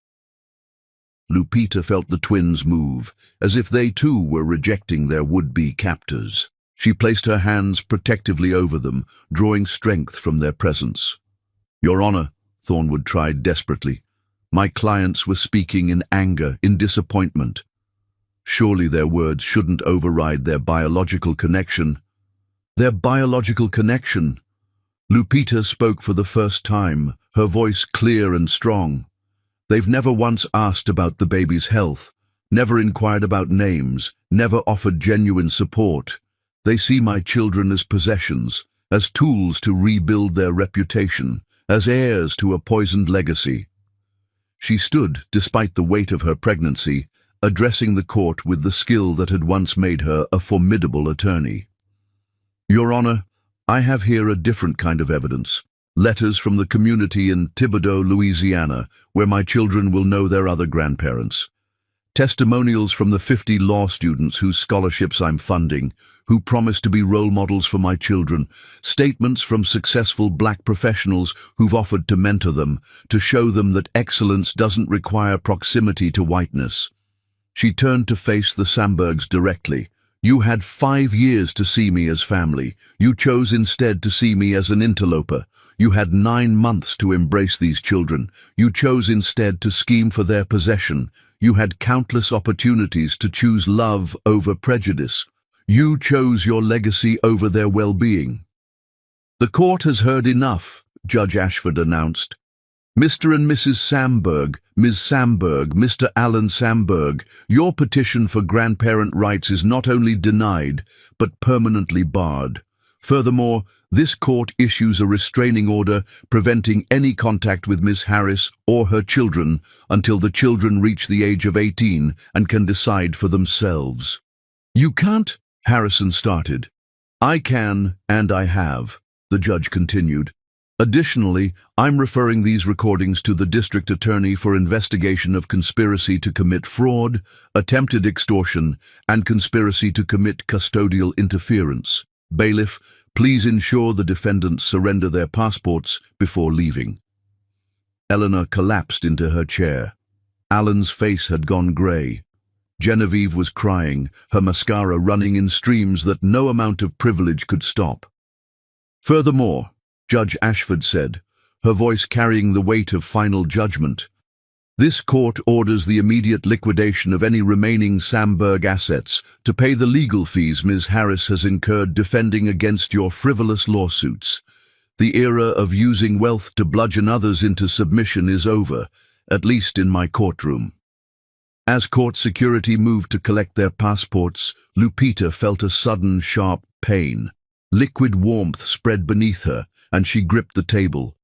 Lupita felt the twins move, as if they too were rejecting their would-be captors. She placed her hands protectively over them, drawing strength from their presence. "Your Honor," Thornwood tried desperately, "my clients were speaking in anger, in disappointment. Surely their words shouldn't override their biological connection." "Their biological connection? Lupita spoke for the first time, her voice clear and strong. They've never once asked about the baby's health, never inquired about names, never offered genuine support. They see my children as possessions, as tools to rebuild their reputation, as heirs to a poisoned legacy. She stood, despite the weight of her pregnancy, addressing the court with the skill that had once made her a formidable attorney. Your Honor, I have here a different kind of evidence. Letters from the community in Thibodaux, Louisiana, where my children will know their other grandparents. Testimonials from the 50 law students whose scholarships I'm funding, who promise to be role models for my children. Statements from successful black professionals who've offered to mentor them, to show them that excellence doesn't require proximity to whiteness. She turned to face the Sambergs directly. You had 5 years to see me as family. You chose instead to see me as an interloper. You had 9 months to embrace these children. You chose instead to scheme for their possession. You had countless opportunities to choose love over prejudice. You chose your legacy over their well-being. The court has heard enough, Judge Ashford announced. Mr. and Mrs. Samberg, Ms. Samberg, Mr. Alan Samberg, your petition for grandparent rights is not only denied, but permanently barred. Furthermore, this court issues a restraining order preventing any contact with Ms. Harris or her children until the children reach the age of 18 and can decide for themselves. You can't, Harrison started. I can, and I have, the judge continued. Additionally, I'm referring these recordings to the district attorney for investigation of conspiracy to commit fraud, attempted extortion, and conspiracy to commit custodial interference. Bailiff, please ensure the defendants surrender their passports before leaving. Eleanor collapsed into her chair. Alan's face had gone grey. Genevieve was crying, her mascara running in streams that no amount of privilege could stop. Furthermore, Judge Ashford said, her voice carrying the weight of final judgment, this court orders the immediate liquidation of any remaining Samberg assets to pay the legal fees Ms. Harris has incurred defending against your frivolous lawsuits. The era of using wealth to bludgeon others into submission is over, at least in my courtroom. As court security moved to collect their passports, Lupita felt a sudden sharp pain. Liquid warmth spread beneath her, and she gripped the table.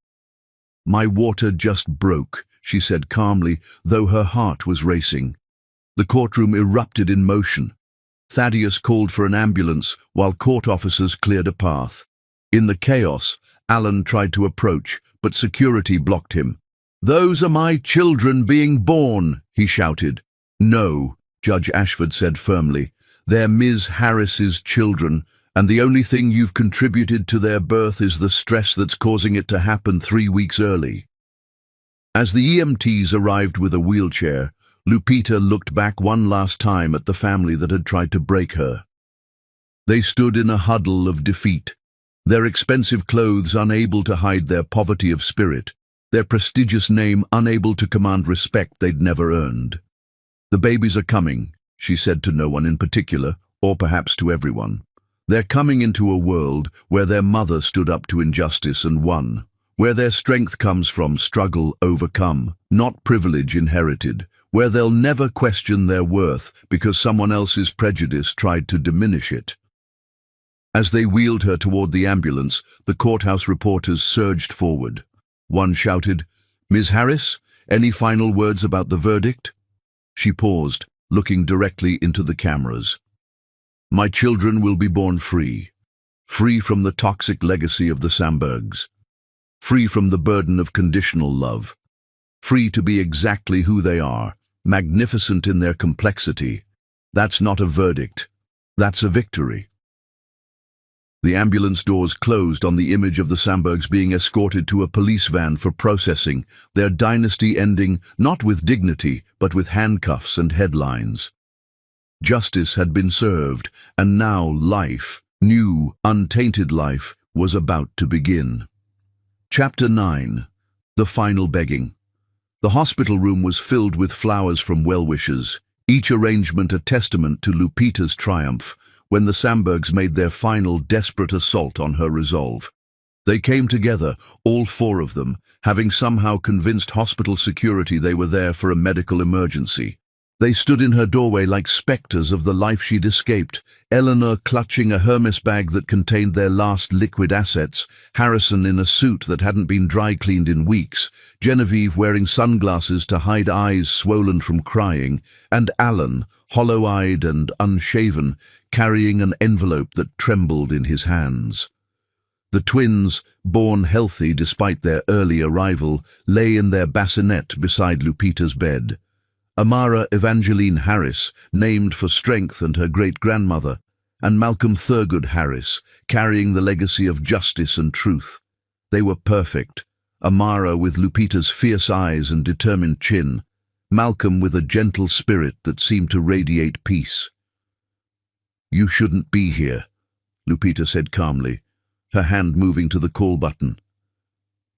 My water just broke, she said calmly, though her heart was racing. The courtroom erupted in motion. Thaddeus called for an ambulance while court officers cleared a path. In the chaos, Alan tried to approach, but security blocked him. Those are my children being born, he shouted. No, Judge Ashford said firmly. They're Ms. Harris's children, and the only thing you've contributed to their birth is the stress that's causing it to happen 3 weeks early. As the EMTs arrived with a wheelchair, Lupita looked back one last time at the family that had tried to break her. They stood in a huddle of defeat, their expensive clothes unable to hide their poverty of spirit, their prestigious name unable to command respect they'd never earned. The babies are coming, she said to no one in particular, or perhaps to everyone. They're coming into a world where their mother stood up to injustice and won, where their strength comes from struggle overcome, not privilege inherited, where they'll never question their worth because someone else's prejudice tried to diminish it. As they wheeled her toward the ambulance, the courthouse reporters surged forward. One shouted, "Ms. Harris, any final words about the verdict?" She paused, looking directly into the cameras. My children will be born free, free from the toxic legacy of the Sambergs, free from the burden of conditional love, free to be exactly who they are, magnificent in their complexity. That's not a verdict, that's a victory. The ambulance doors closed on the image of the Sambergs being escorted to a police van for processing, their dynasty ending not with dignity, but with handcuffs and headlines. Justice had been served, and now life, new, untainted life, was about to begin. Chapter 9. The Final Begging. The hospital room was filled with flowers from well-wishers, each arrangement a testament to Lupita's triumph, when the Sambergs made their final desperate assault on her resolve. They came together, all four of them, having somehow convinced hospital security they were there for a medical emergency. They stood in her doorway like spectres of the life she'd escaped, Eleanor clutching a Hermes bag that contained their last liquid assets, Harrison in a suit that hadn't been dry cleaned in weeks, Genevieve wearing sunglasses to hide eyes swollen from crying, and Alan, hollow-eyed and unshaven, carrying an envelope that trembled in his hands. The twins, born healthy despite their early arrival, lay in their bassinet beside Lupita's bed. Amara Evangeline Harris, named for strength and her great-grandmother, and Malcolm Thurgood Harris, carrying the legacy of justice and truth. They were perfect. Amara with Lupita's fierce eyes and determined chin, Malcolm with a gentle spirit that seemed to radiate peace. "You shouldn't be here," Lupita said calmly, her hand moving to the call button.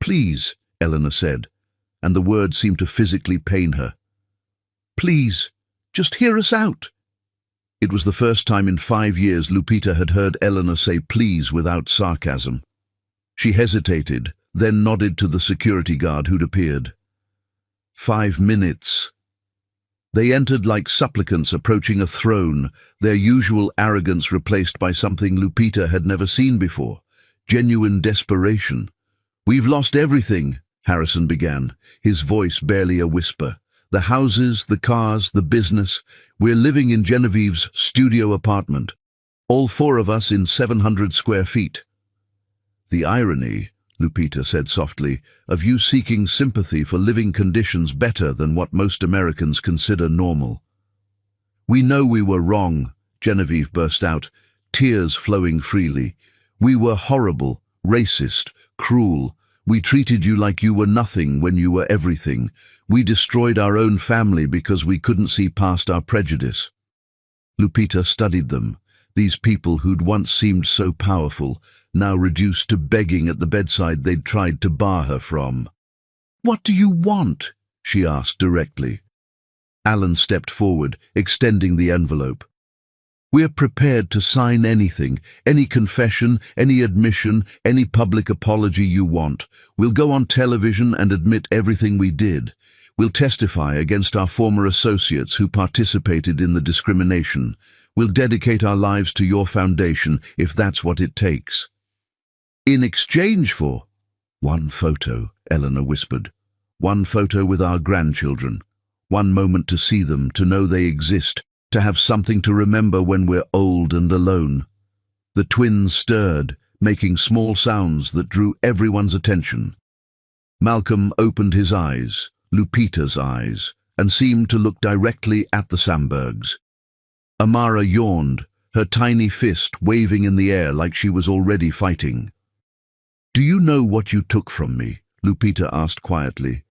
"Please," Eleanor said, and the word seemed to physically pain her. "Please, just hear us out." It was the first time in 5 years Lupita had heard Eleanor say please without sarcasm. She hesitated, then nodded to the security guard who'd appeared. 5 minutes. They entered like supplicants approaching a throne, their usual arrogance replaced by something Lupita had never seen before, genuine desperation. "We've lost everything," Harrison began, his voice barely a whisper. "The houses, the cars, the business. We're living in Genevieve's studio apartment. All four of us in 700 square feet. The irony," Lupita said softly, "of you seeking sympathy for living conditions better than what most Americans consider normal." "We know we were wrong," Genevieve burst out, tears flowing freely. "We were horrible, racist, cruel. We treated you like you were nothing when you were everything. We destroyed our own family because we couldn't see past our prejudice." Lupita studied them, these people who'd once seemed so powerful, now reduced to begging at the bedside they'd tried to bar her from. "What do you want?" she asked directly. Alan stepped forward, extending the envelope. "We're prepared to sign anything, any confession, any admission, any public apology you want. We'll go on television and admit everything we did. We'll testify against our former associates who participated in the discrimination. We'll dedicate our lives to your foundation if that's what it takes." "In exchange for—" "One photo," Eleanor whispered. "One photo with our grandchildren. One moment to see them, to know they exist, to have something to remember when we're old and alone." The twins stirred, making small sounds that drew everyone's attention. Malcolm opened his eyes, Lupita's eyes, and seemed to look directly at the Sambergs. Amara yawned, her tiny fist waving in the air like she was already fighting. "Do you know what you took from me?" Lupita asked quietly.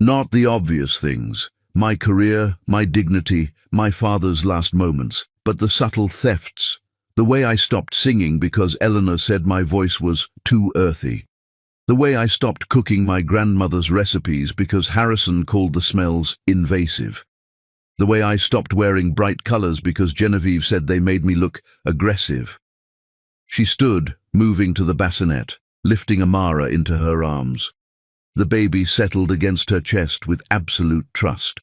"Not the obvious things. My career, my dignity, my father's last moments, but the subtle thefts. The way I stopped singing because Eleanor said my voice was too earthy. The way I stopped cooking my grandmother's recipes because Harrison called the smells invasive. The way I stopped wearing bright colors because Genevieve said they made me look aggressive." She stood, moving to the bassinet, lifting Amara into her arms. The baby settled against her chest with absolute trust.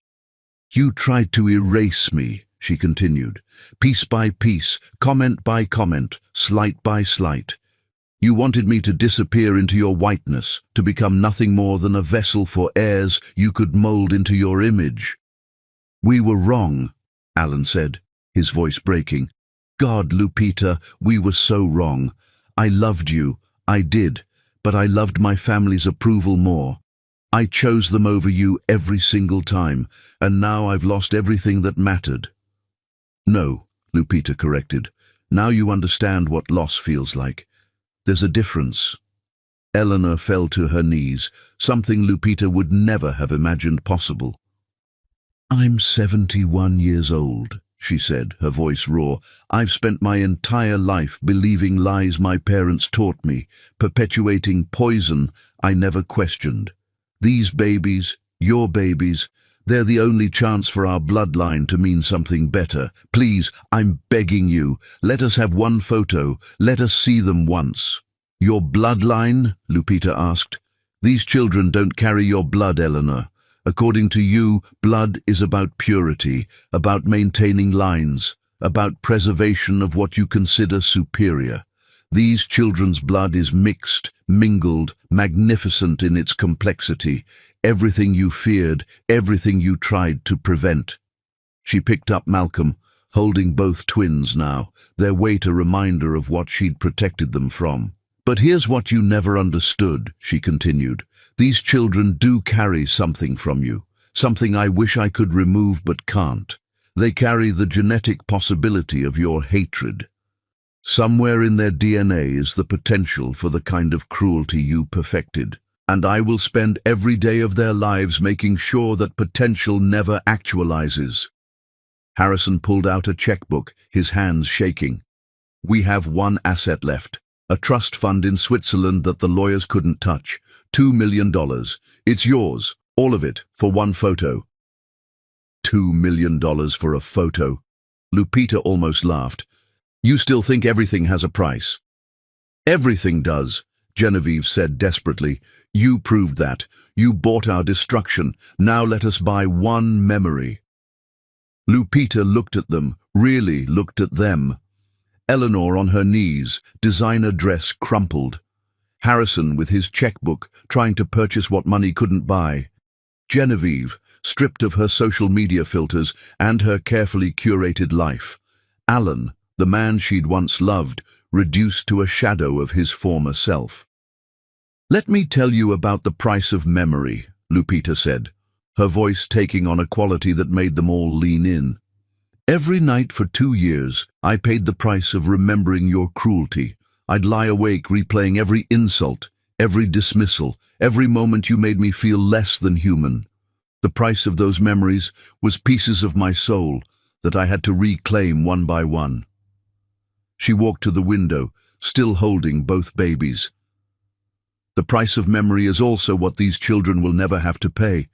"You tried to erase me," she continued, "piece by piece, comment by comment, slight by slight. You wanted me to disappear into your whiteness, to become nothing more than a vessel for heirs you could mold into your image." "We were wrong," Alan said, his voice breaking. "God, Lupita, we were so wrong. I loved you, I did, but I loved my family's approval more. I chose them over you every single time, and now I've lost everything that mattered." "No," Lupita corrected. "Now you understand what loss feels like. There's a difference." Eleanor fell to her knees, something Lupita would never have imagined possible. "I'm 71 years old," she said, her voice raw. "I've spent my entire life believing lies my parents taught me, perpetuating poison I never questioned. These babies, your babies, they're the only chance for our bloodline to mean something better. Please, I'm begging you, let us have one photo, let us see them once." Your bloodline? Lupita asked. These children don't carry your blood, Eleanor. According to you, blood is about purity, about maintaining lines, about preservation of what you consider superior. These children's blood is mixed, mingled, magnificent in its complexity. Everything you feared, everything you tried to prevent. She picked up Malcolm, holding both twins now, their weight a reminder of what she'd protected them from. But here's what you never understood, she continued. These children do carry something from you, something I wish I could remove but can't. They carry the genetic possibility of your hatred. Somewhere in their DNA is the potential for the kind of cruelty you perfected, and I will spend every day of their lives making sure that potential never actualizes. Harrison pulled out a checkbook, his hands shaking. We have one asset left. A trust fund in Switzerland that the lawyers couldn't touch. $2 million. It's yours, all of it, for one photo. $2 million for a photo. Lupita almost laughed. You still think everything has a price? Everything does, Genevieve said desperately. You proved that. You bought our destruction. Now let us buy one memory. Lupita looked at them, really looked at them. Eleanor on her knees, designer dress crumpled. Harrison with his checkbook, trying to purchase what money couldn't buy. Genevieve, stripped of her social media filters and her carefully curated life. Alan, the man she'd once loved, reduced to a shadow of his former self. Let me tell you about the price of memory, Lupita said, her voice taking on a quality that made them all lean in. Every night for 2 years, I paid the price of remembering your cruelty. I'd lie awake replaying every insult, every dismissal, every moment you made me feel less than human. The price of those memories was pieces of my soul that I had to reclaim one by one. She walked to the window, still holding both babies. The price of memory is also what these children will never have to pay.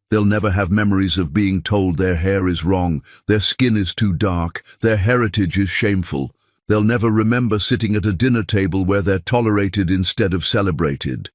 They'll never have memories of being told their hair is wrong, their skin is too dark, their heritage is shameful. They'll never remember sitting at a dinner table where they're tolerated instead of celebrated.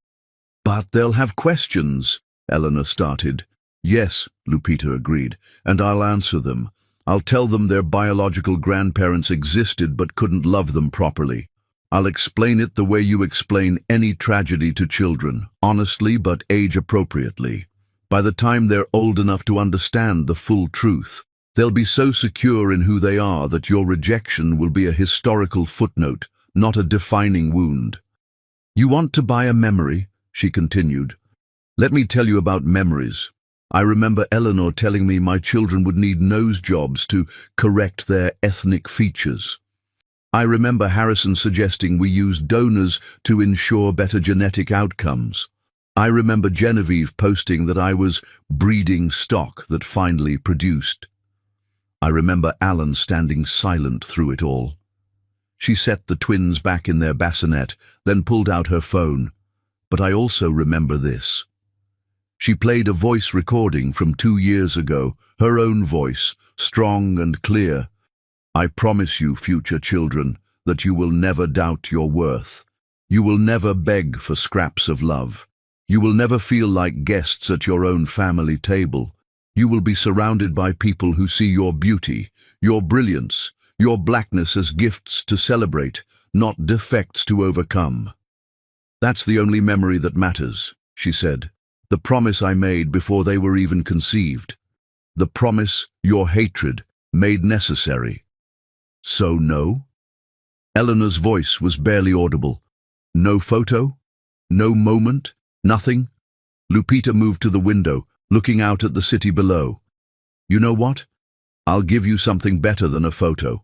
But they'll have questions, Eleanor started. Yes, Lupita agreed, and I'll answer them. I'll tell them their biological grandparents existed but couldn't love them properly. I'll explain it the way you explain any tragedy to children, honestly but age-appropriately. By the time they're old enough to understand the full truth, they'll be so secure in who they are that your rejection will be a historical footnote, not a defining wound. You want to buy a memory? She continued. Let me tell you about memories. I remember Eleanor telling me my children would need nose jobs to correct their ethnic features. I remember Harrison suggesting we use donors to ensure better genetic outcomes. I remember Genevieve posting that I was breeding stock that finally produced. I remember Alan standing silent through it all. She set the twins back in their bassinet, then pulled out her phone. But I also remember this. She played a voice recording from 2 years ago, her own voice, strong and clear. I promise you, future children, that you will never doubt your worth. You will never beg for scraps of love. You will never feel like guests at your own family table. You will be surrounded by people who see your beauty, your brilliance, your blackness as gifts to celebrate, not defects to overcome. That's the only memory that matters, she said. The promise I made before they were even conceived. The promise your hatred made necessary. So no? Eleanor's voice was barely audible. No photo? No moment? Nothing? Lupita moved to the window, looking out at the city below. You know what? I'll give you something better than a photo.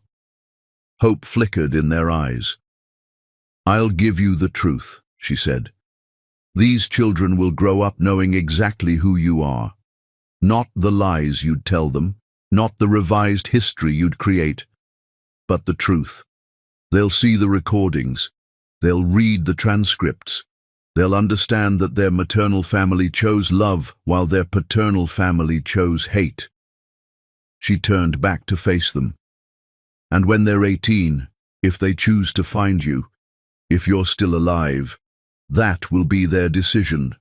Hope flickered in their eyes. I'll give you the truth, she said. These children will grow up knowing exactly who you are. Not the lies you'd tell them, not the revised history you'd create, but the truth. They'll see the recordings. They'll read the transcripts. They'll understand that their maternal family chose love while their paternal family chose hate. She turned back to face them. And when they're 18, if they choose to find you, if you're still alive. That will be their decision.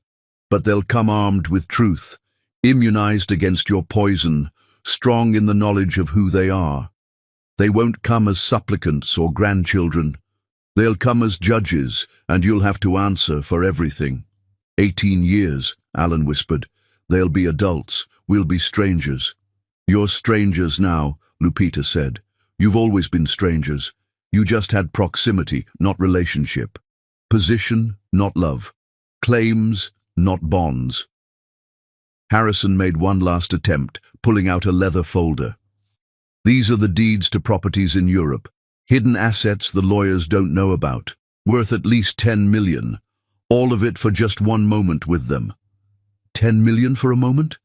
But they'll come armed with truth, immunized against your poison, strong in the knowledge of who they are. They won't come as supplicants or grandchildren. They'll come as judges, and you'll have to answer for everything. 18 years, Alan whispered. They'll be adults. We'll be strangers. You're strangers now, Lupita said. You've always been strangers. You just had proximity, not relationship. Position, not love. Claims, not bonds. Harrison made one last attempt, pulling out a leather folder. These are the deeds to properties in Europe. Hidden assets the lawyers don't know about. Worth at least 10 million. All of it for just one moment with them. 10 million for a moment?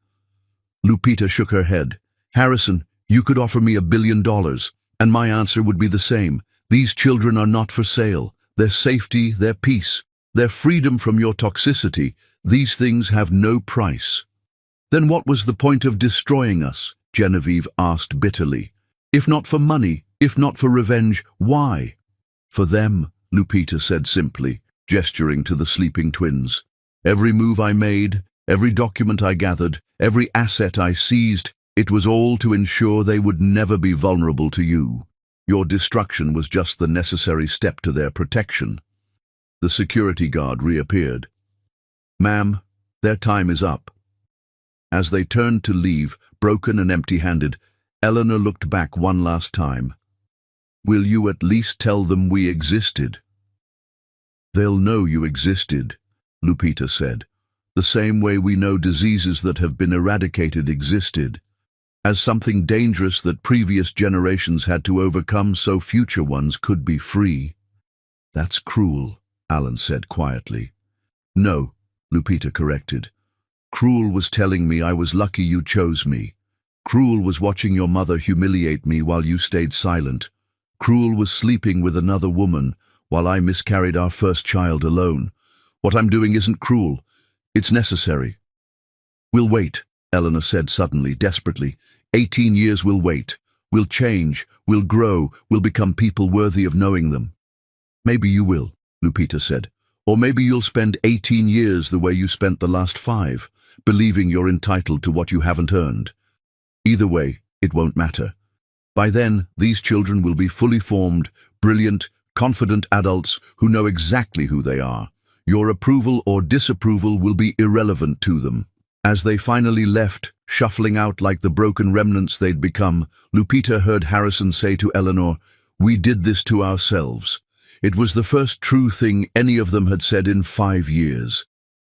Lupita shook her head. Harrison, you could offer me $1 billion, and my answer would be the same. These children are not for sale. Their safety, their peace, their freedom from your toxicity, these things have no price. Then what was the point of destroying us? Genevieve asked bitterly. If not for money, if not for revenge, why? For them, Lupita said simply, gesturing to the sleeping twins. Every move I made, every document I gathered, every asset I seized, it was all to ensure they would never be vulnerable to you. Your destruction was just the necessary step to their protection. The security guard reappeared. Ma'am, their time is up. As they turned to leave, broken and empty-handed, Eleanor looked back one last time. Will you at least tell them we existed? They'll know you existed, Lupita said, the same way we know diseases that have been eradicated existed. As something dangerous that previous generations had to overcome so future ones could be free. That's cruel, Alan said quietly. No, Lupita corrected. Cruel was telling me I was lucky you chose me. Cruel was watching your mother humiliate me while you stayed silent. Cruel was sleeping with another woman while I miscarried our first child alone. What I'm doing isn't cruel. It's necessary. We'll wait, Eleanor said suddenly, desperately. 18 years we'll wait. We'll change. We'll grow. We'll become people worthy of knowing them. Maybe you will, Lupita said. Or maybe you'll spend 18 years the way you spent the last 5, believing you're entitled to what you haven't earned. Either way, it won't matter. By then, these children will be fully formed, brilliant, confident adults who know exactly who they are. Your approval or disapproval will be irrelevant to them. As they finally left, shuffling out like the broken remnants they'd become, Lupita heard Harrison say to Eleanor, "We did this to ourselves." It was the first true thing any of them had said in 5 years.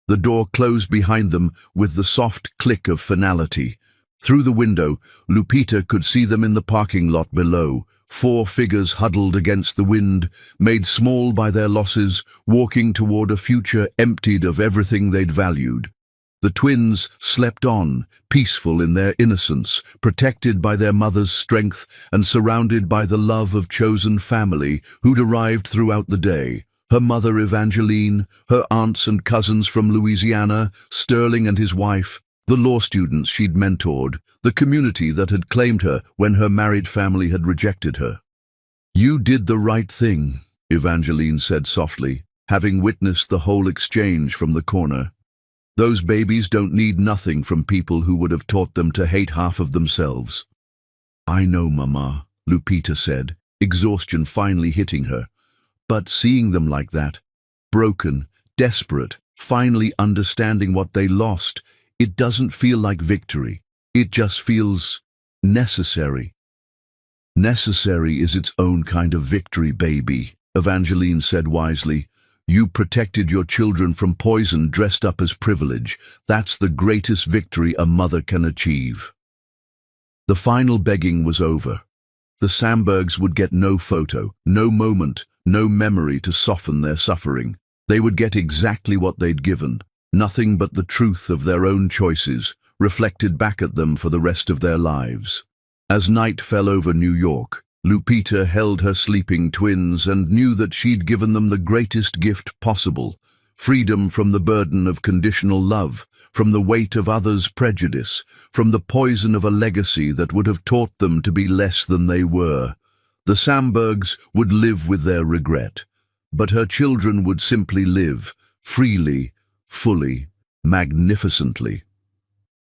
The door closed behind them with the soft click of finality. Through the window, Lupita could see them in the parking lot below, 4 figures huddled against the wind, made small by their losses, walking toward a future emptied of everything they'd valued. The twins slept on, peaceful in their innocence, protected by their mother's strength and surrounded by the love of chosen family who'd arrived throughout the day. Her mother Evangeline, her aunts and cousins from Louisiana, Sterling and his wife, the law students she'd mentored, the community that had claimed her when her married family had rejected her. "You did the right thing," Evangeline said softly, having witnessed the whole exchange from the corner. "Those babies don't need nothing from people who would have taught them to hate half of themselves." "I know, Mama," Lupita said, exhaustion finally hitting her. But seeing them like that, broken, desperate, finally understanding what they lost, it doesn't feel like victory. It just feels necessary. "Necessary is its own kind of victory, baby," Evangeline said wisely. "You protected your children from poison dressed up as privilege. That's the greatest victory a mother can achieve." The final begging was over. The Sambergs would get no photo, no moment, no memory to soften their suffering. They would get exactly what they'd given, nothing but the truth of their own choices, reflected back at them for the rest of their lives. As night fell over New York, Lupita held her sleeping twins and knew that she'd given them the greatest gift possible, freedom from the burden of conditional love, from the weight of others' prejudice, from the poison of a legacy that would have taught them to be less than they were. The Sambergs would live with their regret, but her children would simply live, freely, fully, magnificently.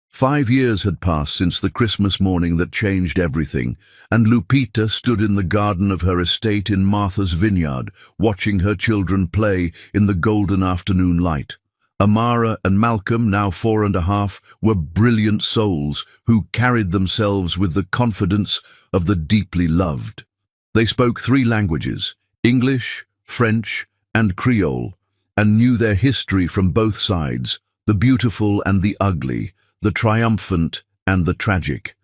5 years had passed since the Christmas morning that changed everything, and Lupita stood in the garden of her estate in Martha's vineyard, watching her children play in the golden afternoon light. Amara and Malcolm, now 4.5, were brilliant souls who carried themselves with the confidence of the deeply loved. They spoke 3 languages, English, French, and Creole, and knew their history from both sides, the beautiful and the ugly, the triumphant and the tragic.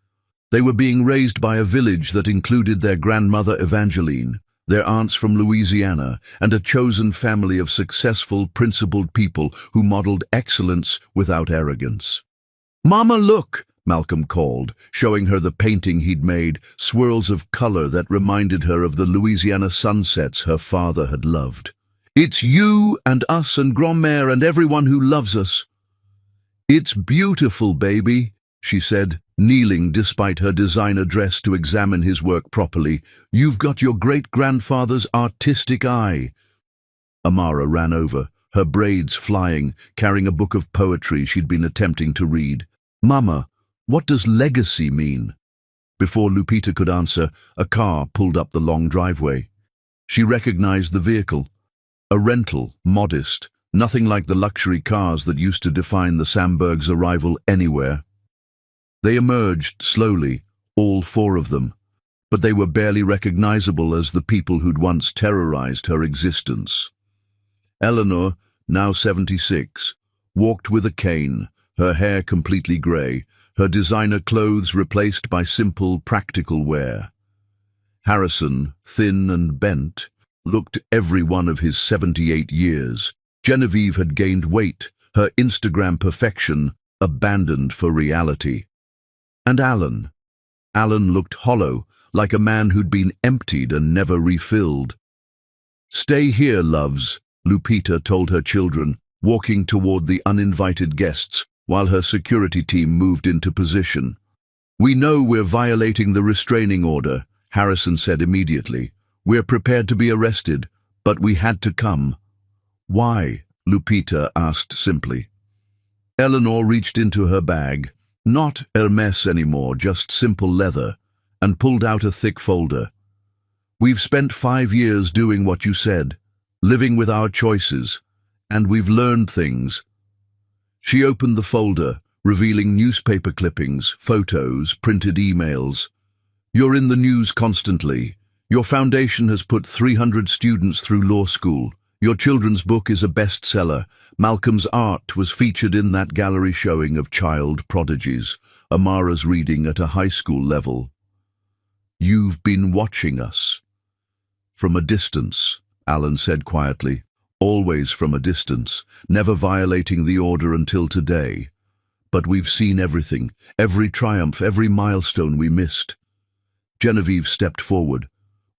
They were being raised by a village that included their grandmother Evangeline, their aunts from Louisiana, and a chosen family of successful, principled people who modeled excellence without arrogance. "Mama, look!" Malcolm called, showing her the painting he'd made, swirls of color that reminded her of the Louisiana sunsets her father had loved. "It's you and us and Grand-mère and everyone who loves us." "It's beautiful, baby," she said, kneeling despite her designer dress to examine his work properly. "You've got your great-grandfather's artistic eye." Amara ran over, her braids flying, carrying a book of poetry she'd been attempting to read. "Mama, what does legacy mean?" Before Lupita could answer, a car pulled up the long driveway. She recognized the vehicle. A rental, modest, nothing like the luxury cars that used to define the Sambergs' arrival anywhere. They emerged slowly, all 4 of them, but they were barely recognizable as the people who'd once terrorized her existence. Eleanor, now 76, walked with a cane, her hair completely grey, her designer clothes replaced by simple, practical wear. Harrison, thin and bent, looked every one of his 78 years. Genevieve had gained weight, her Instagram perfection abandoned for reality. And Alan looked hollow, like a man who'd been emptied and never refilled. "Stay here, loves," Lupita told her children, walking toward the uninvited guests while her security team moved into position. "We know we're violating the restraining order," Harrison said immediately. "We're prepared to be arrested, but we had to come." "Why?" Lupita asked simply. Eleanor reached into her bag, not Hermes anymore, just simple leather, and pulled out a thick folder. "We've spent 5 years doing what you said, living with our choices, and we've learned things." She opened the folder, revealing newspaper clippings, photos, printed emails. "You're in the news constantly. Your foundation has put 300 students through law school. Your children's book is a bestseller. Malcolm's art was featured in that gallery showing of child prodigies. Amara's reading at a high school level. You've been watching us." "From a distance," Alan said quietly. "Always from a distance, never violating the order until today. But we've seen everything, every triumph, every milestone we missed." Genevieve stepped forward.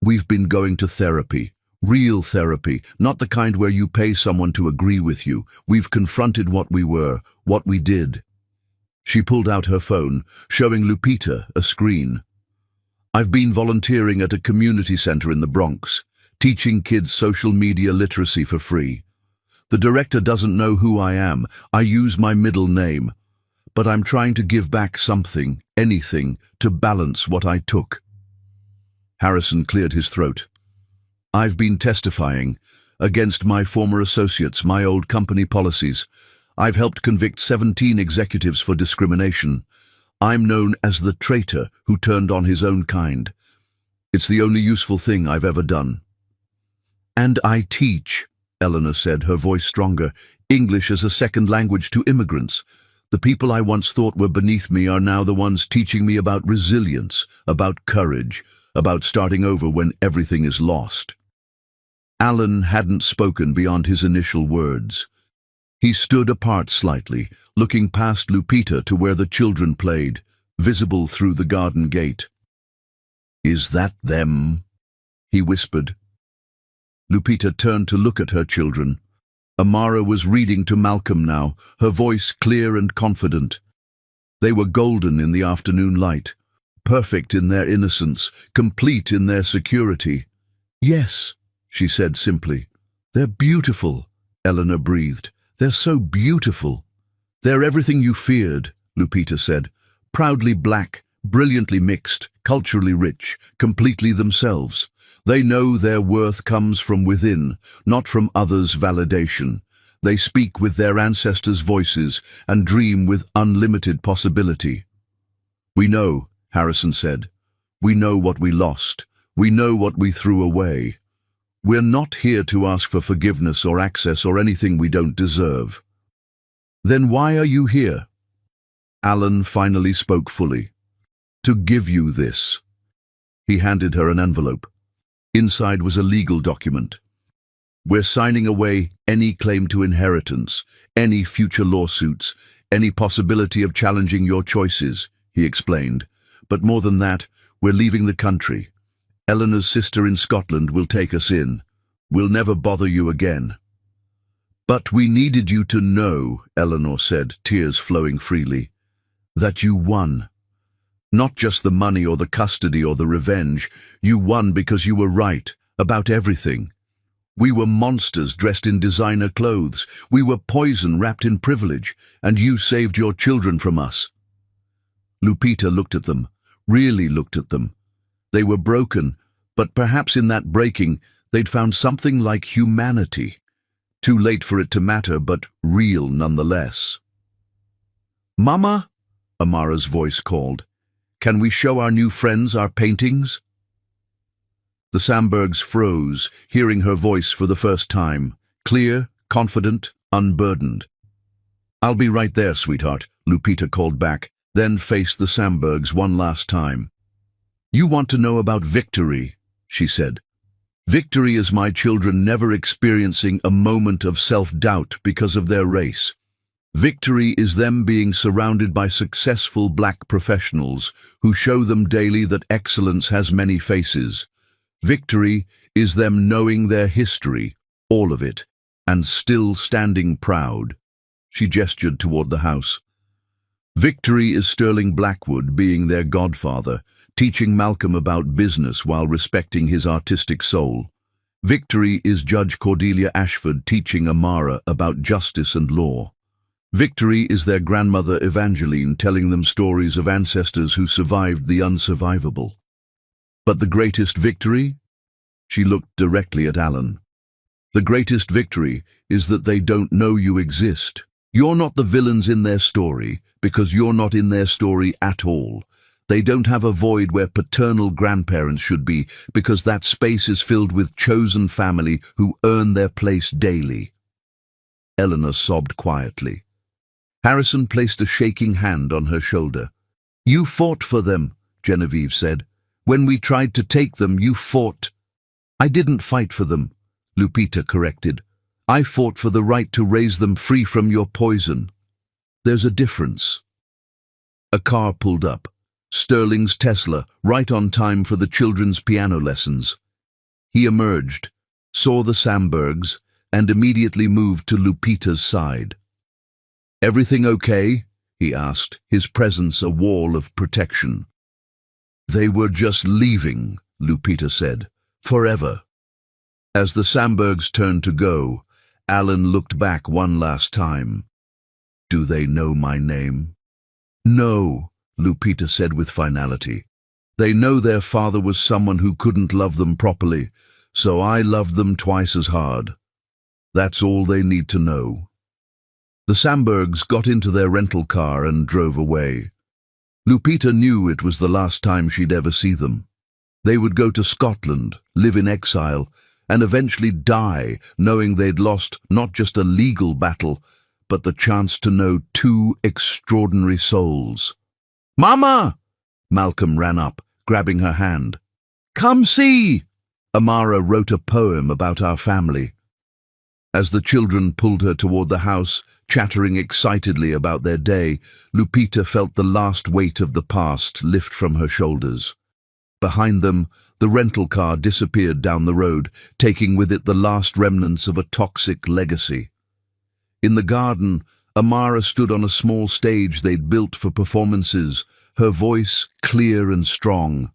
"We've been going to therapy. Real therapy, not the kind where you pay someone to agree with you. We've confronted what we were, what we did." She pulled out her phone, showing Lupita a screen. "I've been volunteering at a community center in the Bronx, teaching kids social media literacy for free. The director doesn't know who I am. I use my middle name. But I'm trying to give back something, anything, to balance what I took." Harrison cleared his throat. "I've been testifying against my former associates, my old company policies. I've helped convict 17 executives for discrimination. I'm known as the traitor who turned on his own kind. It's the only useful thing I've ever done." "And I teach," Eleanor said, her voice stronger, "English as a second language to immigrants. The people I once thought were beneath me are now the ones teaching me about resilience, about courage, about starting over when everything is lost." Alan hadn't spoken beyond his initial words. He stood apart slightly, looking past Lupita to where the children played, visible through the garden gate. "Is that them?" he whispered. Lupita turned to look at her children. Amara was reading to Malcolm now, her voice clear and confident. They were golden in the afternoon light, perfect in their innocence, complete in their security. "Yes," she said simply. They're beautiful, Eleanor breathed. They're so beautiful. They're everything you feared, Lupita said. Proudly black, brilliantly mixed, culturally rich, completely themselves. They know their worth comes from within, not from others' validation. They speak with their ancestors' voices and dream with unlimited possibility. We know, Harrison said. We know what we lost. We know what we threw away. We're not here to ask for forgiveness or access or anything we don't deserve. Then why are you here? Alan finally spoke fully. To give you this. He handed her an envelope. Inside was a legal document. We're signing away any claim to inheritance, any future lawsuits, any possibility of challenging your choices, he explained. But more than that, we're leaving the country. Eleanor's sister in Scotland will take us in. We'll never bother you again. But we needed you to know, Eleanor said, tears flowing freely, that you won. Not just the money or the custody or the revenge. You won because you were right about everything. We were monsters dressed in designer clothes. We were poison wrapped in privilege, and you saved your children from us. Lupita looked at them, really looked at them. They were broken, but perhaps in that breaking, they'd found something like humanity. Too late for it to matter, but real nonetheless. Mama? Amara's voice called. Can we show our new friends our paintings? The Sambergs froze, hearing her voice for the first time, clear, confident, unburdened. I'll be right there, sweetheart, Lupita called back, then faced the Sambergs one last time. You want to know about victory, she said. Victory is my children never experiencing a moment of self-doubt because of their race. Victory is them being surrounded by successful black professionals who show them daily that excellence has many faces. Victory is them knowing their history, all of it, and still standing proud. She gestured toward the house. Victory is Sterling Blackwood being their godfather, teaching Malcolm about business while respecting his artistic soul. Victory is Judge Cordelia Ashford teaching Amara about justice and law. Victory is their grandmother Evangeline telling them stories of ancestors who survived the unsurvivable. But the greatest victory? She looked directly at Alan. The greatest victory is that they don't know you exist. You're not the villains in their story, because you're not in their story at all. They don't have a void where paternal grandparents should be, because that space is filled with chosen family who earn their place daily. Eleanor sobbed quietly. Harrison placed a shaking hand on her shoulder. You fought for them, Genevieve said. When we tried to take them, you fought. I didn't fight for them, Lupita corrected. I fought for the right to raise them free from your poison. There's a difference. A car pulled up. Sterling's Tesla, right on time for the children's piano lessons. He emerged, saw the Sambergs, and immediately moved to Lupita's side. Everything okay? He asked, his presence a wall of protection. They were just leaving, Lupita said, forever. As the Sambergs turned to go, Alan looked back one last time. Do they know my name? No, Lupita said with finality. They know their father was someone who couldn't love them properly, so I loved them twice as hard. That's all they need to know. The Sambergs got into their rental car and drove away. Lupita knew it was the last time she'd ever see them. They would go to Scotland, live in exile, and eventually die, knowing they'd lost not just a legal battle, but the chance to know two extraordinary souls. Mama! Malcolm ran up, grabbing her hand. Come see! Amara wrote a poem about our family. As the children pulled her toward the house, chattering excitedly about their day, Lupita felt the last weight of the past lift from her shoulders. Behind them, the rental car disappeared down the road, taking with it the last remnants of a toxic legacy. In the garden, Amara stood on a small stage they'd built for performances, her voice clear and strong.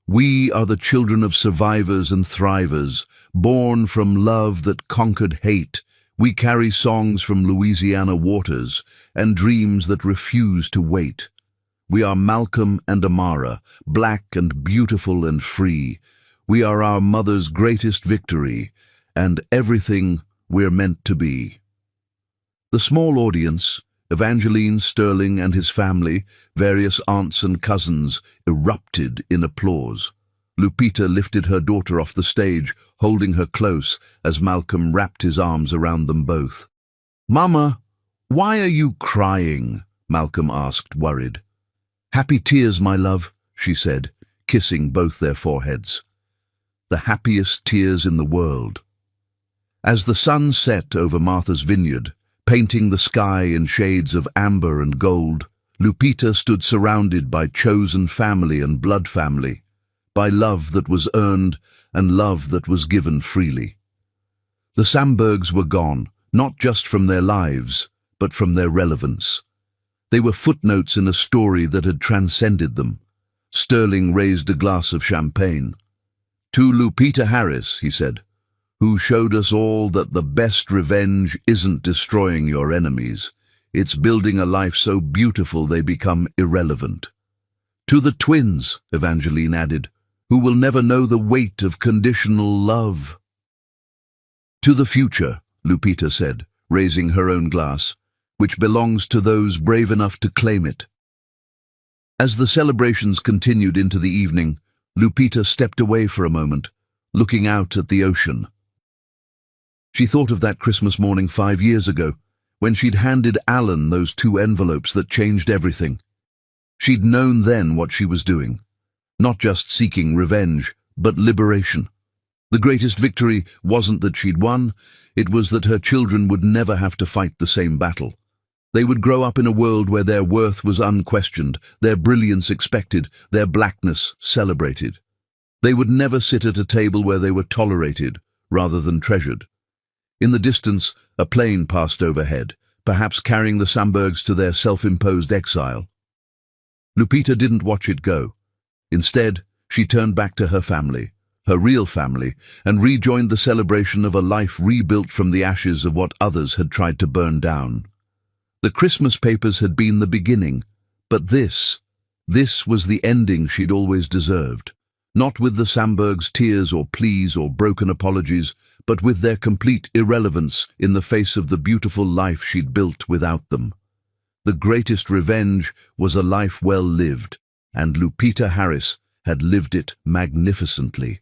We are the children of survivors and thrivers, born from love that conquered hate. We carry songs from Louisiana waters and dreams that refuse to wait. We are Malcolm and Amara, black and beautiful and free. We are our mother's greatest victory, and everything we're meant to be. The small audience, Evangeline Sterling and his family, various aunts and cousins, erupted in applause. Lupita lifted her daughter off the stage, holding her close as Malcolm wrapped his arms around them both. "Mama, why are you crying?" Malcolm asked, worried. "Happy tears, my love," she said, kissing both their foreheads. The happiest tears in the world. As the sun set over Martha's vineyard, painting the sky in shades of amber and gold, Lupita stood surrounded by chosen family and blood family, by love that was earned and love that was given freely. The Sambergs were gone, not just from their lives, but from their relevance. They were footnotes in a story that had transcended them. Sterling raised a glass of champagne. "To Lupita Harris," he said, "who showed us all that the best revenge isn't destroying your enemies. It's building a life so beautiful they become irrelevant. To the twins," Evangeline added, "who will never know the weight of conditional love." "To the future," Lupita said, raising her own glass, "which belongs to those brave enough to claim it." As the celebrations continued into the evening, Lupita stepped away for a moment, looking out at the ocean. She thought of that Christmas morning 5 years ago, when she'd handed Alan those 2 envelopes that changed everything. She'd known then what she was doing. Not just seeking revenge, but liberation. The greatest victory wasn't that she'd won, it was that her children would never have to fight the same battle. They would grow up in a world where their worth was unquestioned, their brilliance expected, their blackness celebrated. They would never sit at a table where they were tolerated rather than treasured. In the distance, a plane passed overhead, perhaps carrying the Sambergs to their self-imposed exile. Lupita didn't watch it go. Instead, she turned back to her family, her real family, and rejoined the celebration of a life rebuilt from the ashes of what others had tried to burn down. The Christmas papers had been the beginning, but this was the ending she'd always deserved. Not with the Sambergs' tears or pleas or broken apologies, but with their complete irrelevance in the face of the beautiful life she'd built without them. The greatest revenge was a life well lived, and Lupita Harris had lived it magnificently.